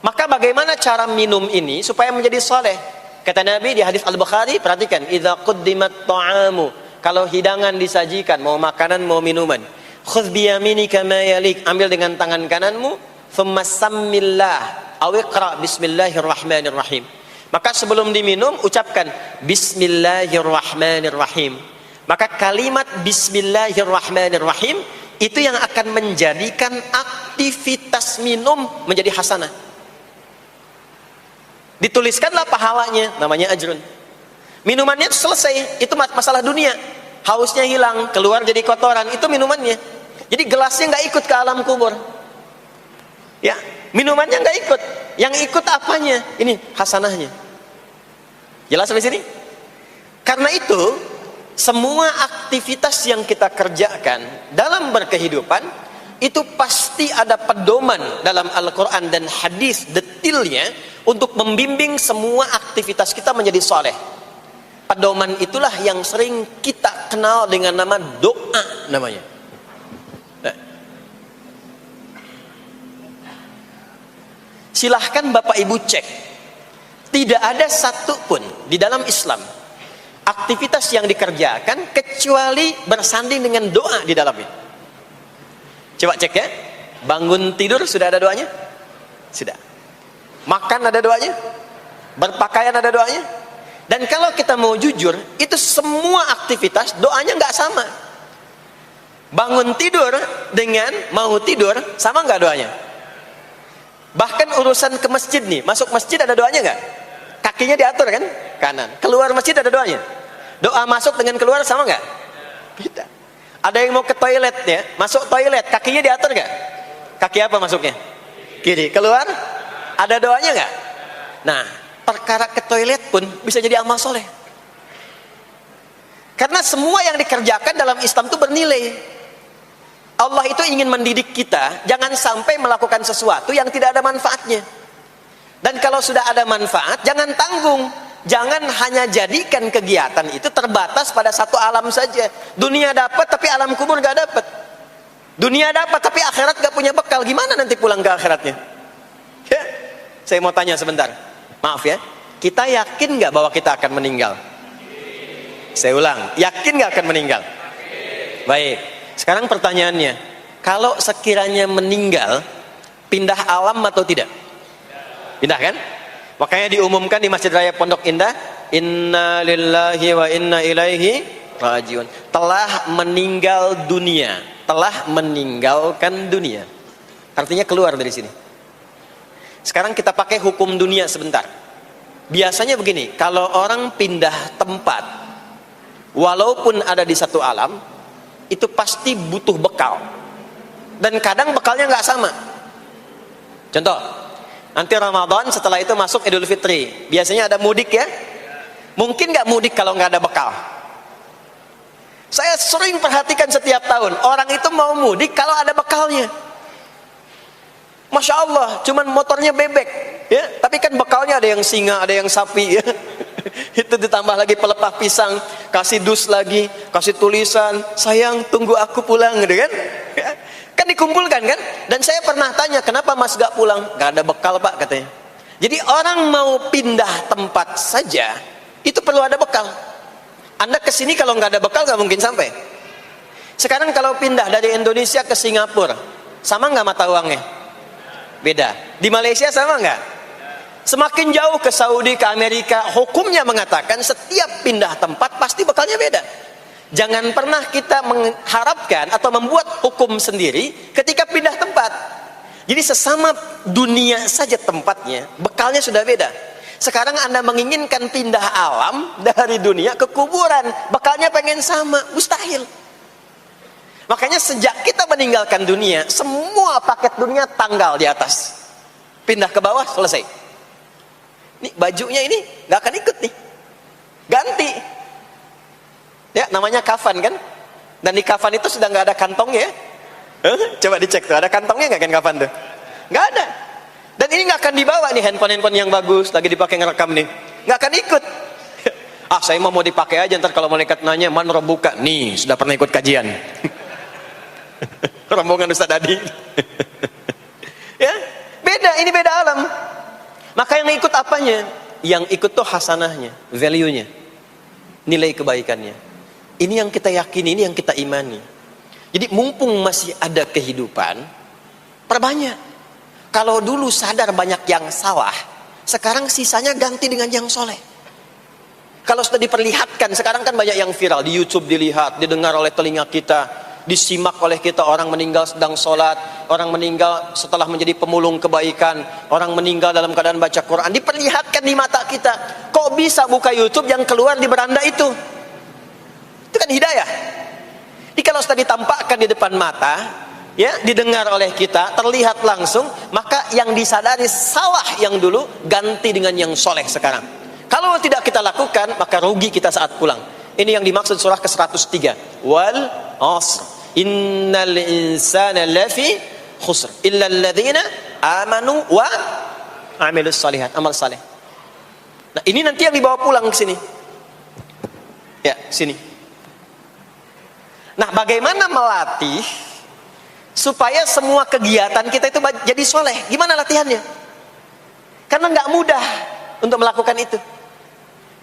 Maka bagaimana cara minum ini supaya menjadi saleh? Kata Nabi di hadis Al-Bukhari, perhatikan, idza quddimat ta'amu, kalau hidangan disajikan, mau makanan mau minuman, khudz bi yaminika ma yalik, ambil dengan tangan kananmu, thumma sammillah aw iqra bismillahirrahmanirrahim. Maka sebelum diminum ucapkan bismillahirrahmanirrahim. Maka kalimat bismillahirrahmanirrahim itu yang akan menjadikan aktivitas minum menjadi hasanah. Dituliskanlah pahalanya, namanya ajrun. Minumannya selesai, itu masalah dunia. Hausnya hilang, keluar jadi kotoran, itu minumannya. Jadi gelasnya nggak ikut ke alam kubur. Ya, minumannya nggak ikut. Yang ikut apanya? Ini hasanahnya. Jelas sampai sini? Karena itu semua aktivitas yang kita kerjakan dalam berkehidupan itu pasti ada pedoman dalam Al-Quran dan hadis detailnya untuk membimbing semua aktivitas kita menjadi soleh. Pedoman itulah yang sering kita kenal dengan nama doa namanya. Silahkan Bapak Ibu cek, tidak ada satu pun di dalam Islam aktivitas yang dikerjakan kecuali bersanding dengan doa di dalamnya. Coba cek ya. Bangun tidur sudah ada doanya? Sudah. Makan ada doanya? Berpakaian ada doanya? Dan kalau kita mau jujur, itu semua aktivitas doanya nggak sama. Bangun tidur dengan mau tidur sama nggak doanya? Bahkan urusan ke masjid nih, masuk masjid ada doanya nggak? Kakinya diatur kan? Kanan. Keluar masjid ada doanya. Doa masuk dengan keluar sama nggak? Beda. Ada yang mau ke toilet ya, masuk toilet, kakinya diatur nggak? Kaki apa masuknya? Kiri. Keluar? Ada doanya nggak? Nah, perkara ke toilet pun bisa jadi amal soleh. Karena semua yang dikerjakan dalam Islam itu bernilai. Allah itu ingin mendidik kita, jangan sampai melakukan sesuatu yang tidak ada manfaatnya. Dan kalau sudah ada manfaat, jangan tanggung. Jangan hanya jadikan kegiatan itu terbatas pada satu alam saja. Dunia dapat tapi alam kubur gak dapat. Dunia dapat tapi akhirat gak punya bekal. Gimana nanti pulang ke akhiratnya? Ya, saya mau tanya sebentar. Maaf ya, kita yakin gak bahwa kita akan meninggal? Saya ulang, yakin gak akan meninggal? Baik, sekarang pertanyaannya, kalau sekiranya meninggal, pindah alam atau tidak? Pindah kan? Makanya diumumkan di Masjid Raya Pondok Indah, inna lillahi wa inna ilaihi rajiun. Telah meninggal dunia, telah meninggalkan dunia. Artinya keluar dari sini. Sekarang kita pakai hukum dunia sebentar. Biasanya begini, kalau orang pindah tempat, walaupun ada di satu alam, itu pasti butuh bekal. Dan kadang bekalnya nggak sama. Contoh, nanti Ramadan, setelah itu masuk Idul Fitri. Biasanya ada mudik ya. Mungkin nggak mudik kalau nggak ada bekal? Saya sering perhatikan setiap tahun, orang itu mau mudik kalau ada bekalnya. Masya Allah, cuman motornya bebek, ya. Tapi kan bekalnya ada yang singa, ada yang sapi, ya. Itu ditambah lagi pelepah pisang, kasih dus lagi, kasih tulisan, sayang tunggu aku pulang, gitu kan? Kan dikumpulkan kan? Dan saya pernah tanya, kenapa mas gak pulang? Gak ada bekal pak, katanya. Jadi orang mau pindah tempat saja, itu perlu ada bekal. Anda kesini kalau nggak ada bekal nggak mungkin sampai. Sekarang kalau pindah dari Indonesia ke Singapura, sama nggak mata uangnya? Beda. Di Malaysia sama nggak? Semakin jauh ke Saudi, ke Amerika, hukumnya mengatakan setiap pindah tempat pasti bekalnya beda. Jangan pernah kita mengharapkan atau membuat hukum sendiri ketika pindah tempat. Jadi sesama dunia saja tempatnya, bekalnya sudah beda. Sekarang Anda menginginkan pindah alam dari dunia ke kuburan, bekalnya pengen sama, mustahil. Makanya sejak kita meninggalkan dunia, semua paket dunia tanggal di atas. Pindah ke bawah, selesai. Nih bajunya ini gak akan ikut nih. Ganti. Ya, namanya kafan kan? Dan di kafan itu sudah gak ada kantongnya. Coba dicek tuh, ada kantongnya gak kan kafan tuh? Gak ada. Dan ini gak akan dibawa nih handphone yang bagus, lagi dipakai ngerekam nih. Gak akan ikut. Ah, saya mau dipakai aja, ntar kalau malaikat nanya, man buka. Nih, sudah pernah ikut kajian. Rombongan Ustaz Adi. Ya, beda, ini beda alam. Maka yang ikut apanya? Yang ikut tuh hasanahnya, value-nya, nilai kebaikannya. Ini yang kita yakini, ini yang kita imani. Jadi mumpung masih ada kehidupan, perbanyak. Kalau dulu sadar banyak yang salah, sekarang sisanya ganti dengan yang soleh. Kalau sudah diperlihatkan, sekarang kan banyak yang viral di YouTube, dilihat, didengar oleh telinga kita, disimak oleh kita, orang meninggal sedang sholat, orang meninggal setelah menjadi pemulung kebaikan, orang meninggal dalam keadaan baca Quran, diperlihatkan di mata kita. Kok bisa buka YouTube yang keluar di beranda itu? Itu kan hidayah. Jadi kalau sudah ditampakkan di depan mata, ya, didengar oleh kita, terlihat langsung, maka yang disadari salah yang dulu ganti dengan yang soleh sekarang. Kalau tidak kita lakukan, maka rugi kita saat pulang. Ini yang dimaksud surah ke-103. Wal asr. Innal insana lafi khusr. Illa alladhina amanu wa amilus salihat. Amal saleh. Nah, ini nanti yang dibawa pulang ke sini. Ya, sini. Nah, bagaimana melatih supaya semua kegiatan kita itu jadi soleh? Gimana latihannya? Karena nggak mudah untuk melakukan itu.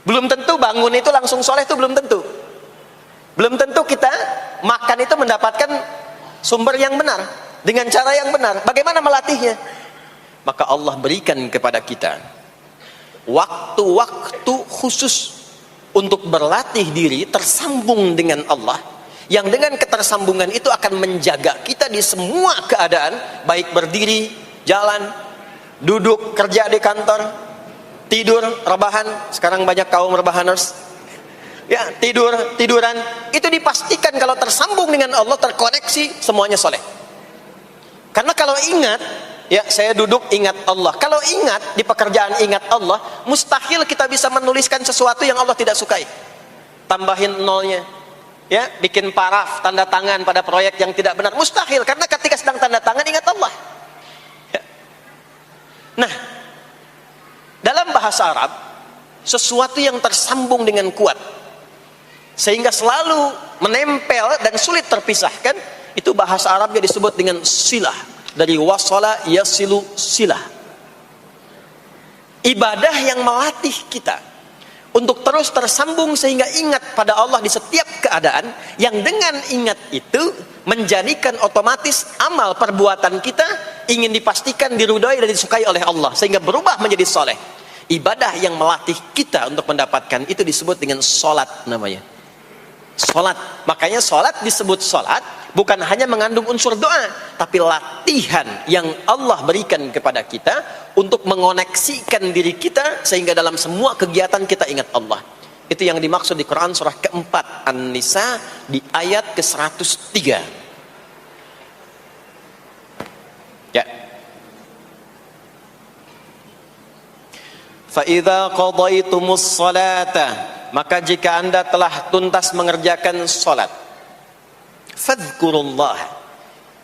Belum tentu bangun itu langsung soleh, itu belum tentu. Belum tentu kita makan itu mendapatkan sumber yang benar, dengan cara yang benar. Bagaimana melatihnya? Maka Allah berikan kepada kita waktu-waktu khusus untuk berlatih diri tersambung dengan Allah, yang dengan ketersambungan itu akan menjaga kita di semua keadaan, baik berdiri, jalan, duduk, kerja di kantor, tidur, rebahan. Sekarang banyak kaum rebahaners, ya, tiduran, itu dipastikan kalau tersambung dengan Allah, terkoneksi, semuanya soleh. Karena kalau ingat, ya, saya duduk ingat Allah. Kalau ingat di pekerjaan ingat Allah, mustahil kita bisa menuliskan sesuatu yang Allah tidak sukai. Tambahin nolnya, ya, bikin paraf, tanda tangan pada proyek yang tidak benar, mustahil. Karena ketika sedang tanda tangan ingat Allah. Ya. Nah, dalam bahasa Arab, sesuatu yang tersambung dengan kuat sehingga selalu menempel dan sulit terpisahkan, itu bahasa Arabnya disebut dengan silah. Dari wasala yasilu silah. Ibadah yang melatih kita untuk terus tersambung sehingga ingat pada Allah di setiap keadaan, yang dengan ingat itu menjadikan otomatis amal perbuatan kita ingin dipastikan diridhoi dan disukai oleh Allah, sehingga berubah menjadi soleh. Ibadah yang melatih kita untuk mendapatkan itu disebut dengan sholat namanya. Sholat. Makanya sholat disebut sholat bukan hanya mengandung unsur doa, tapi latihan yang Allah berikan kepada kita untuk mengoneksikan diri kita sehingga dalam semua kegiatan kita ingat Allah. Itu yang dimaksud di Quran surah keempat An-Nisa di ayat ke-103. Ya. idza qadaitumus salata, maka jika Anda telah tuntas mengerjakan salat, fadhkurullah.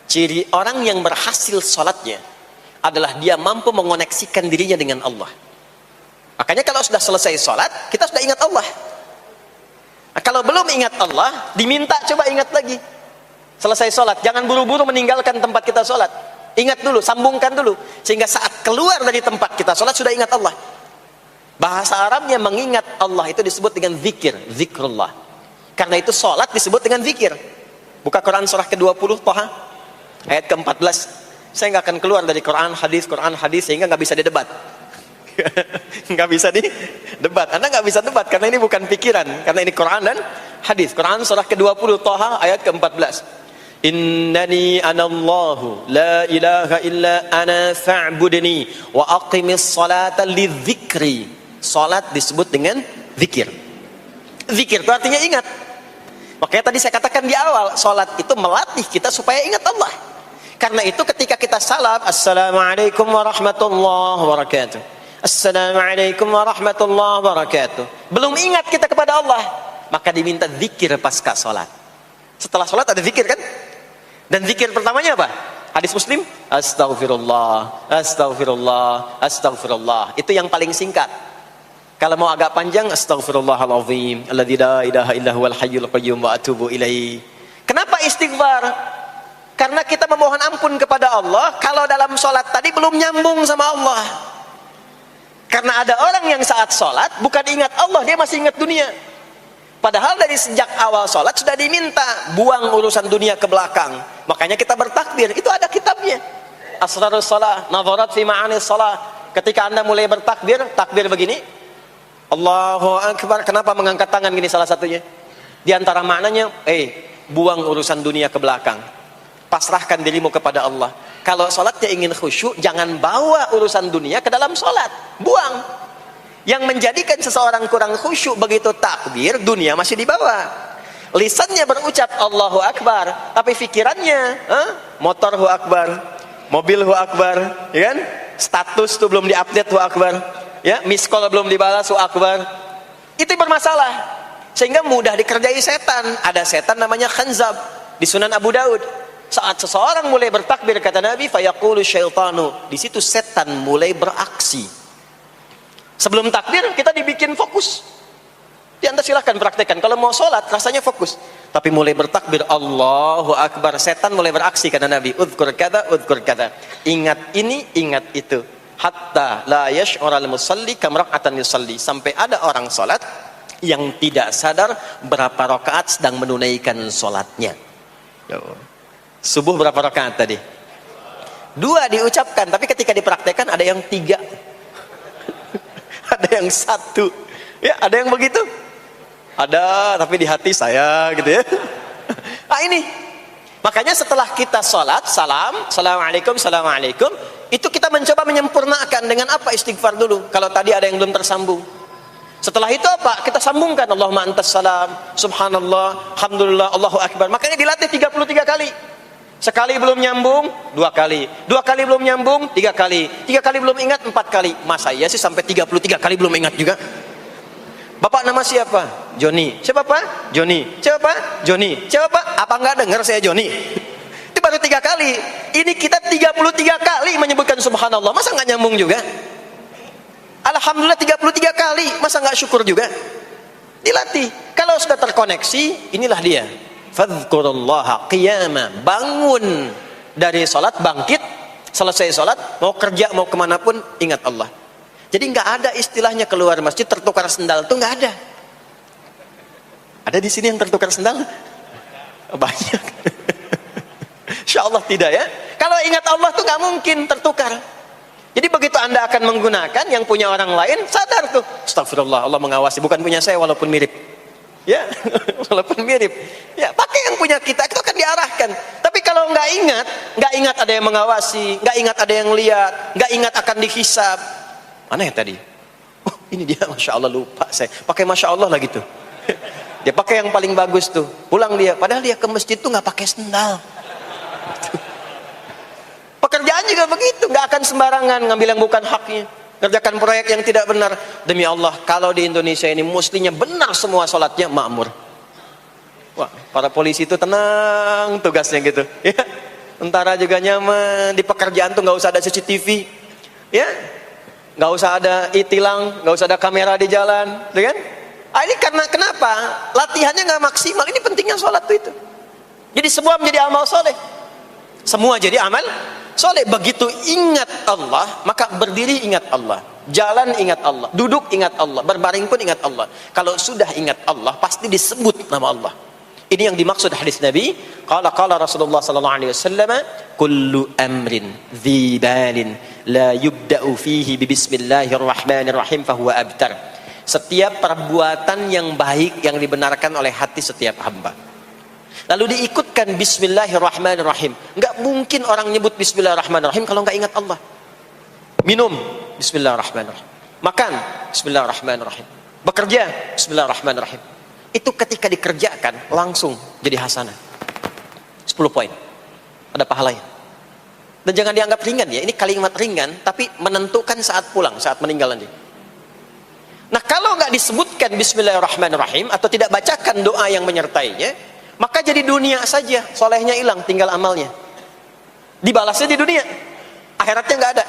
Ciri orang yang berhasil salatnya adalah dia mampu mengoneksikan dirinya dengan Allah. Makanya kalau sudah selesai salat, kita sudah ingat Allah. Nah, kalau belum ingat Allah, diminta coba ingat lagi. Selesai salat, jangan buru-buru meninggalkan tempat kita salat. Ingat dulu, sambungkan dulu, sehingga saat keluar dari tempat kita salat sudah ingat Allah. Bahasa Arabnya mengingat Allah itu disebut dengan zikir, zikrullah. Karena itu salat disebut dengan zikir. Buka Quran surah ke-20 Thaha ayat ke-14. Saya nggak akan keluar dari Quran hadis sehingga nggak bisa didebat. Nggak bisa didebat. Anda nggak bisa debat karena ini bukan pikiran, karena ini Quran dan hadis. Quran surah ke-20 Thaha ayat ke-14. Innani anallahu la ilaha illa ana fa'budni wa aqimis salata lidzikri. Salat disebut dengan zikir. Zikir itu artinya ingat. Makanya tadi saya katakan di awal, salat itu melatih kita supaya ingat Allah. Karena itu ketika kita salam, assalamualaikum warahmatullahi wabarakatuh, assalamualaikum warahmatullahi wabarakatuh, belum ingat kita kepada Allah, maka diminta zikir pasca salat. Setelah salat ada zikir kan? Dan zikir pertamanya apa? Hadis Muslim, astaghfirullah, astaghfirullah, astaghfirullah. Itu yang paling singkat. Kalau mau agak panjang, astaghfirullahalazim, alladzi la ilaha illa huwal hayyul qayyum wa atubu ilaihi. Kenapa istighfar? Karena kita memohon ampun kepada Allah kalau dalam salat tadi belum nyambung sama Allah. Karena ada orang yang saat salat bukan ingat Allah, dia masih ingat dunia. Padahal dari sejak awal sholat sudah diminta buang urusan dunia ke belakang. Makanya kita bertakbir, itu ada kitabnya. Asrarus shalah, nadharat fi ma'anis shalah. Ketika Anda mulai bertakbir, takbir begini, Allahu Akbar. Kenapa mengangkat tangan gini salah satunya? Di antara maknanya, buang urusan dunia ke belakang. Pasrahkan dirimu kepada Allah. Kalau sholatnya ingin khusyuk, jangan bawa urusan dunia ke dalam sholat. Buang. Yang menjadikan seseorang kurang khusyuk begitu takbir, dunia masih dibawa. Lisannya berucap Allahu Akbar, tapi pikirannya motor Hu Akbar, mobil Hu Akbar, ya kan? Status tuh belum diupdate Hu Akbar, ya, miss call belum dibalas Hu Akbar. Itu bermasalah, sehingga mudah dikerjai setan. Ada setan namanya khanzab di Sunan Abu Daud. Saat seseorang mulai bertakbir, kata Nabi, fayaqulu syaitanu, di situ setan mulai beraksi. Sebelum takbir kita dibikin fokus. Anda silahkan praktekkan. Kalau mau sholat rasanya fokus. Tapi mulai bertakbir Allahu Akbar, setan mulai beraksi, kata Nabi. Udhkur kada, udhkur kada. Ingat ini, ingat itu. Hatta la yash'ural musalli kamrak'atan yusalli. Sampai ada orang sholat yang tidak sadar berapa rakaat sedang menunaikan sholatnya. Subuh berapa rakaat tadi? 2 diucapkan, tapi ketika dipraktekkan ada yang 3. Ada yang 1, ya, ada yang begitu, ada tapi di hati saya gitu ya. Nah ini, makanya setelah kita sholat, salam, assalamualaikum, assalamualaikum, itu kita mencoba menyempurnakan dengan apa? Istighfar dulu. Kalau tadi ada yang belum tersambung, setelah itu apa? Kita sambungkan Allahumma antas salam, subhanallah, alhamdulillah, Allahu Akbar. Makanya dilatih 33 kali. Sekali belum nyambung, 2 kali. 2 kali belum nyambung, 3 kali. 3 kali belum ingat, 4 kali. Masa iya sih sampai 33 kali belum ingat juga? Bapak nama siapa? Joni. Siapa Pak? Joni. Siapa Pak? Joni. Siapa Pak? Apa enggak dengar saya Joni? Itu baru 3 kali. Ini kita 33 kali menyebutkan subhanallah. Masa enggak nyambung juga? Alhamdulillah 33 kali. Masa enggak syukur juga? Dilatih. Kalau sudah terkoneksi, inilah dia. Fadhkurullaha qiyama, bangun dari sholat, bangkit, selesai sholat, mau kerja, mau kemanapun, ingat Allah. Jadi nggak ada istilahnya keluar masjid tertukar sendal, tuh nggak ada. Ada di sini yang tertukar sendal? Banyak. Insya Allah tidak ya. Kalau ingat Allah tuh nggak mungkin tertukar. Jadi begitu Anda akan menggunakan, yang punya orang lain sadar tuh, astagfirullah, Allah mengawasi, bukan punya saya walaupun mirip. Ya, walaupun mirip. Ya, pakai yang punya kita, itu akan diarahkan. Tapi kalau nggak ingat ada yang mengawasi, nggak ingat ada yang lihat, nggak ingat akan dihisab. Mana yang tadi? Oh, ini dia, masya Allah, lupa saya. Pakai masya Allah lah gitu. Dia pakai yang paling bagus tuh. Pulang dia, padahal dia ke masjid tuh nggak pakai sendal. Pekerjaan juga begitu, nggak akan sembarangan ngambil yang bukan haknya. ngerjakan proyek yang tidak benar. Demi Allah, kalau di Indonesia ini mestinya benar semua sholatnya, makmur. Wah, para polisi itu tenang tugasnya gitu, ya. Tentara juga nyaman, di pekerjaan tuh nggak usah ada CCTV, ya, nggak usah ada e-tilang, nggak usah ada kamera di jalan, ya kan? Ini karena kenapa? Latihannya nggak maksimal. Ini pentingnya sholat itu. Jadi semua menjadi amal soleh. Semua jadi amal soleh. Begitu ingat Allah, maka berdiri ingat Allah, jalan ingat Allah, duduk ingat Allah, berbaring pun ingat Allah. Kalau sudah ingat Allah, pasti disebut nama Allah. Ini yang dimaksud hadis Nabi. Qala Rasulullah sallallahu alaihi wasallam, kullu amrin dhi balin la yubda'u fihi bi bismillahirrahmanirrahim fa huwa abtar. Setiap perbuatan yang baik yang dibenarkan oleh hati setiap hamba, lalu diikutkan bismillahirrahmanirrahim. Enggak mungkin orang nyebut bismillahirrahmanirrahim kalau enggak ingat Allah. Minum, bismillahirrahmanirrahim. Makan, bismillahirrahmanirrahim. Bekerja, bismillahirrahmanirrahim. Itu ketika dikerjakan langsung jadi hasanah. 10 poin. Ada pahalanya. Dan jangan dianggap ringan ya. Ini kalimat ringan tapi menentukan saat pulang, saat meninggal nanti. Nah, kalau enggak disebutkan bismillahirrahmanirrahim atau tidak bacakan doa yang menyertainya, maka jadi dunia saja, solehnya hilang, tinggal amalnya. Dibalasnya di dunia, akhiratnya nggak ada.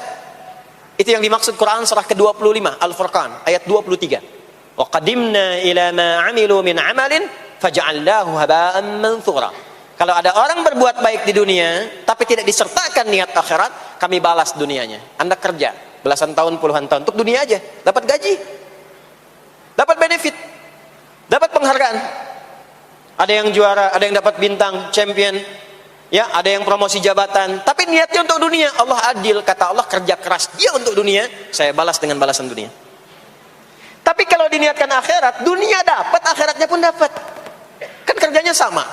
Itu yang dimaksud Quran surah ke-25 Al-Furqan ayat 23. Wa qadimna ila ma 'amilu min 'amalin faj'alnahu haba'an manthura. Kalau ada orang berbuat baik di dunia tapi tidak disertakan niat akhirat, kami balas dunianya. Anda kerja belasan tahun, puluhan tahun untuk dunia aja, dapat gaji, dapat benefit, dapat penghargaan. Ada yang juara, ada yang dapat bintang, champion, ya, ada yang promosi jabatan, tapi niatnya untuk dunia. Allah adil, kata Allah, kerja keras dia untuk dunia, saya balas dengan balasan dunia. Tapi kalau diniatkan akhirat, dunia dapat, akhiratnya pun dapat. Kan kerjanya sama,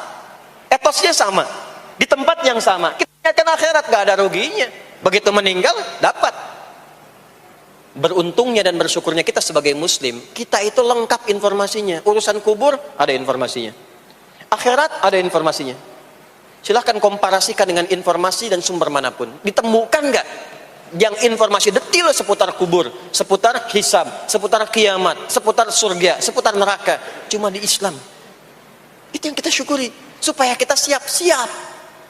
etosnya sama, di tempat yang sama. Kita niatkan akhirat, gak ada ruginya. Begitu meninggal, dapat. Beruntungnya dan bersyukurnya kita sebagai muslim, kita itu lengkap informasinya. Urusan kubur, ada informasinya. Akhirat ada informasinya. Silahkan komparasikan dengan informasi dan sumber manapun. Ditemukan nggak yang informasi detail seputar kubur, seputar hisab, seputar kiamat, seputar surga, seputar neraka? Cuma di Islam. Itu yang kita syukuri. Supaya kita siap-siap.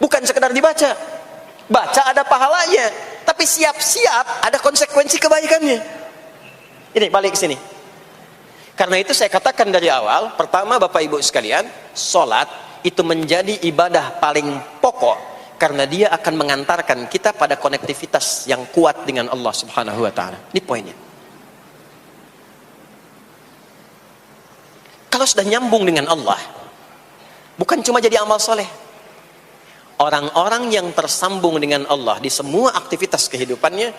Bukan sekedar dibaca. Baca ada pahalanya. Tapi siap-siap ada konsekuensi kebaikannya. Ini balik ke sini. Karena itu saya katakan dari awal, pertama Bapak Ibu sekalian, sholat itu menjadi ibadah paling pokok karena dia akan mengantarkan kita pada konektivitas yang kuat dengan Allah Subhanahu wa taala. Ini poinnya. Kalau sudah nyambung dengan Allah, bukan cuma jadi amal soleh. Orang-orang yang tersambung dengan Allah di semua aktivitas kehidupannya,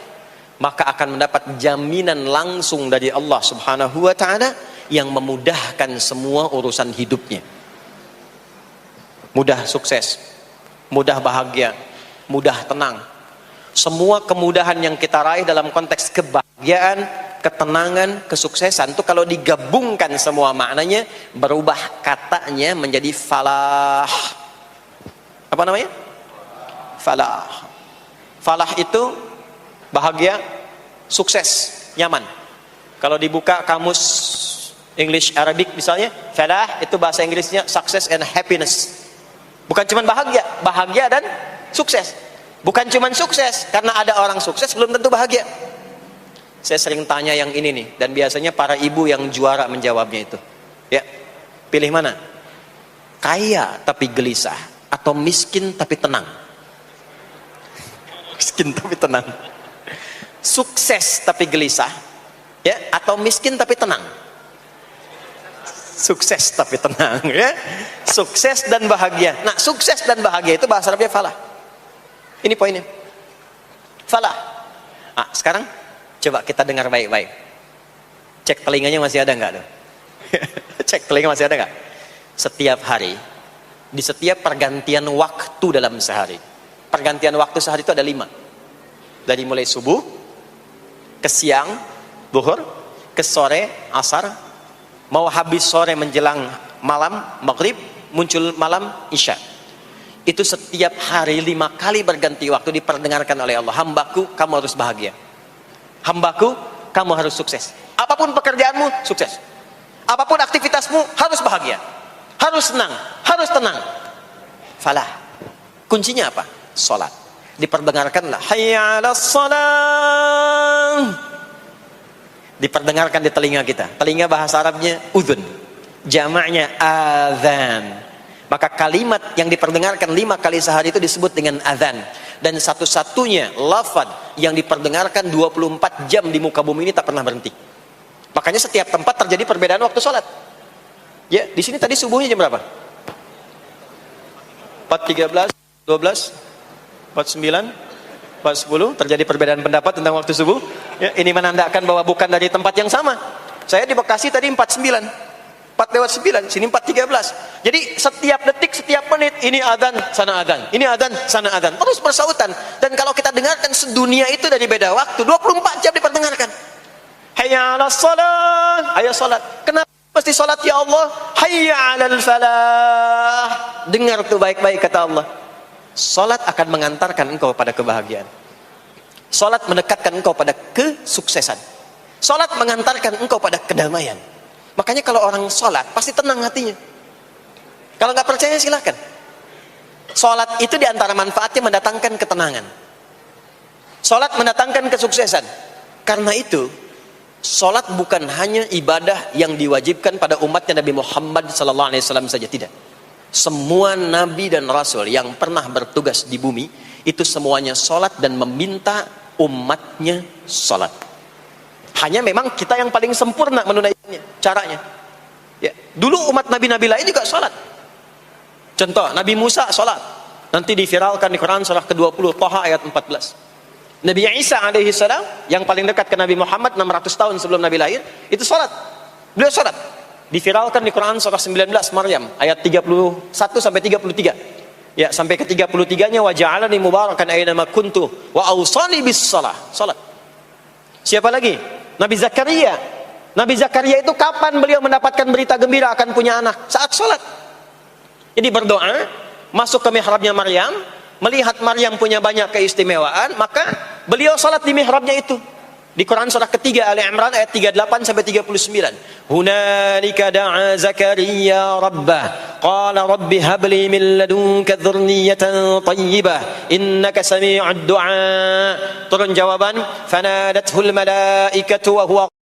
maka akan mendapat jaminan langsung dari Allah Subhanahu wa taala yang memudahkan semua urusan hidupnya. Mudah sukses, mudah bahagia, mudah tenang. Semua kemudahan yang kita raih dalam konteks kebahagiaan, ketenangan, kesuksesan itu kalau digabungkan semua maknanya, berubah katanya menjadi falah. Apa namanya? Falah. Falah itu bahagia, sukses, nyaman. Kalau dibuka kamus English Arabic misalnya, falah itu bahasa Inggrisnya success and happiness. Bukan cuma bahagia, bahagia dan sukses. Bukan cuma sukses, karena ada orang sukses belum tentu bahagia. Saya sering tanya yang ini nih, dan biasanya para ibu yang juara menjawabnya itu. Ya, pilih mana? Kaya tapi gelisah, atau miskin tapi tenang? Miskin tapi tenang. Sukses tapi gelisah, ya, atau miskin tapi tenang? Sukses tapi tenang, ya. Sukses dan bahagia. Nah, sukses dan bahagia itu bahasa Arabnya falah. Ini poinnya. Falah. Nah, sekarang coba kita dengar baik-baik. Cek telinganya masih ada nggak tuh? Cek telinga masih ada nggak? Setiap hari, di setiap pergantian waktu dalam sehari. Pergantian waktu sehari itu ada 5. Dari mulai subuh, ke siang, zuhur, ke sore, asar, mau habis sore menjelang malam, maghrib, muncul malam, isya. Itu setiap hari 5 kali berganti waktu diperdengarkan oleh Allah. Hambaku, kamu harus bahagia. Hambaku, kamu harus sukses. Apapun pekerjaanmu, sukses. Apapun aktivitasmu, harus bahagia. Harus senang, harus tenang. Falah. Kuncinya apa? Salat. Diperdengarkanlah hayya 'alas shalah. Diperdengarkan di telinga kita. Telinga bahasa Arabnya udhun. Jamaknya adzan. Maka kalimat yang diperdengarkan 5 kali sehari itu disebut dengan adzan. Dan satu-satunya lafaz yang diperdengarkan 24 jam di muka bumi ini tak pernah berhenti. Makanya setiap tempat terjadi perbedaan waktu sholat. Ya, di sini tadi subuhnya jam berapa? 4.13, 12, 49, 4.10. Terjadi perbedaan pendapat tentang waktu subuh. Ya, ini menandakan bahwa bukan dari tempat yang sama. Saya di Bekasi tadi 49. 4:09, sini 4:13. Jadi setiap detik, setiap menit, ini adzan, sana adzan. Ini adzan, sana adzan. Terus bersautan. Dan kalau kita dengarkan sedunia itu dari beda waktu, 24 jam diperdengarkan. Hayya 'alas shalah. Ayo salat. Kenapa mesti salat ya Allah? Hayya 'alal falah. Dengar tuh baik-baik kata Allah. Salat akan mengantarkan engkau pada kebahagiaan. Salat mendekatkan engkau pada kesuksesan. Salat mengantarkan engkau pada kedamaian. Makanya kalau orang sholat pasti tenang hatinya. Kalau nggak percaya silakan. Sholat itu diantara manfaatnya mendatangkan ketenangan. Sholat mendatangkan kesuksesan. Karena itu sholat bukan hanya ibadah yang diwajibkan pada umatnya Nabi Muhammad SAW saja, tidak. Semua nabi dan rasul yang pernah bertugas di bumi itu semuanya sholat dan meminta umatnya sholat. Hanya memang kita yang paling sempurna menunaikannya, caranya. Ya, dulu umat nabi-nabi lain juga sholat. Contoh, Nabi Musa sholat. Nanti diviralkan di Quran surah ke-20, Thaha ayat 14. Nabi Isa alaihi salam yang paling dekat ke Nabi Muhammad 600 tahun sebelum Nabi lahir, itu sholat. Beliau sholat. Diviralkan di Quran surah 19 Maryam ayat 31 sampai 33. Ya, sampai ke 33-nya wa ja'alani mubarakan aina ma kuntu wa awsani bis shalah. Salat. Siapa lagi? Nabi Zakaria. Nabi Zakaria itu kapan beliau mendapatkan berita gembira akan punya anak? Saat sholat. Jadi berdoa, masuk ke mihrabnya Maryam, melihat Maryam punya banyak keistimewaan, maka beliau sholat di mihrabnya itu. Di Quran surah ketiga Ali Imran ayat 38 sampai 39. Hunalika da'a Zakaria rabbah qala rabbi habli min ladunka dzurriyyatan thayyibah innaka sami'ud du'a. Turun jawaban, fanadathul malaikatu wa huwa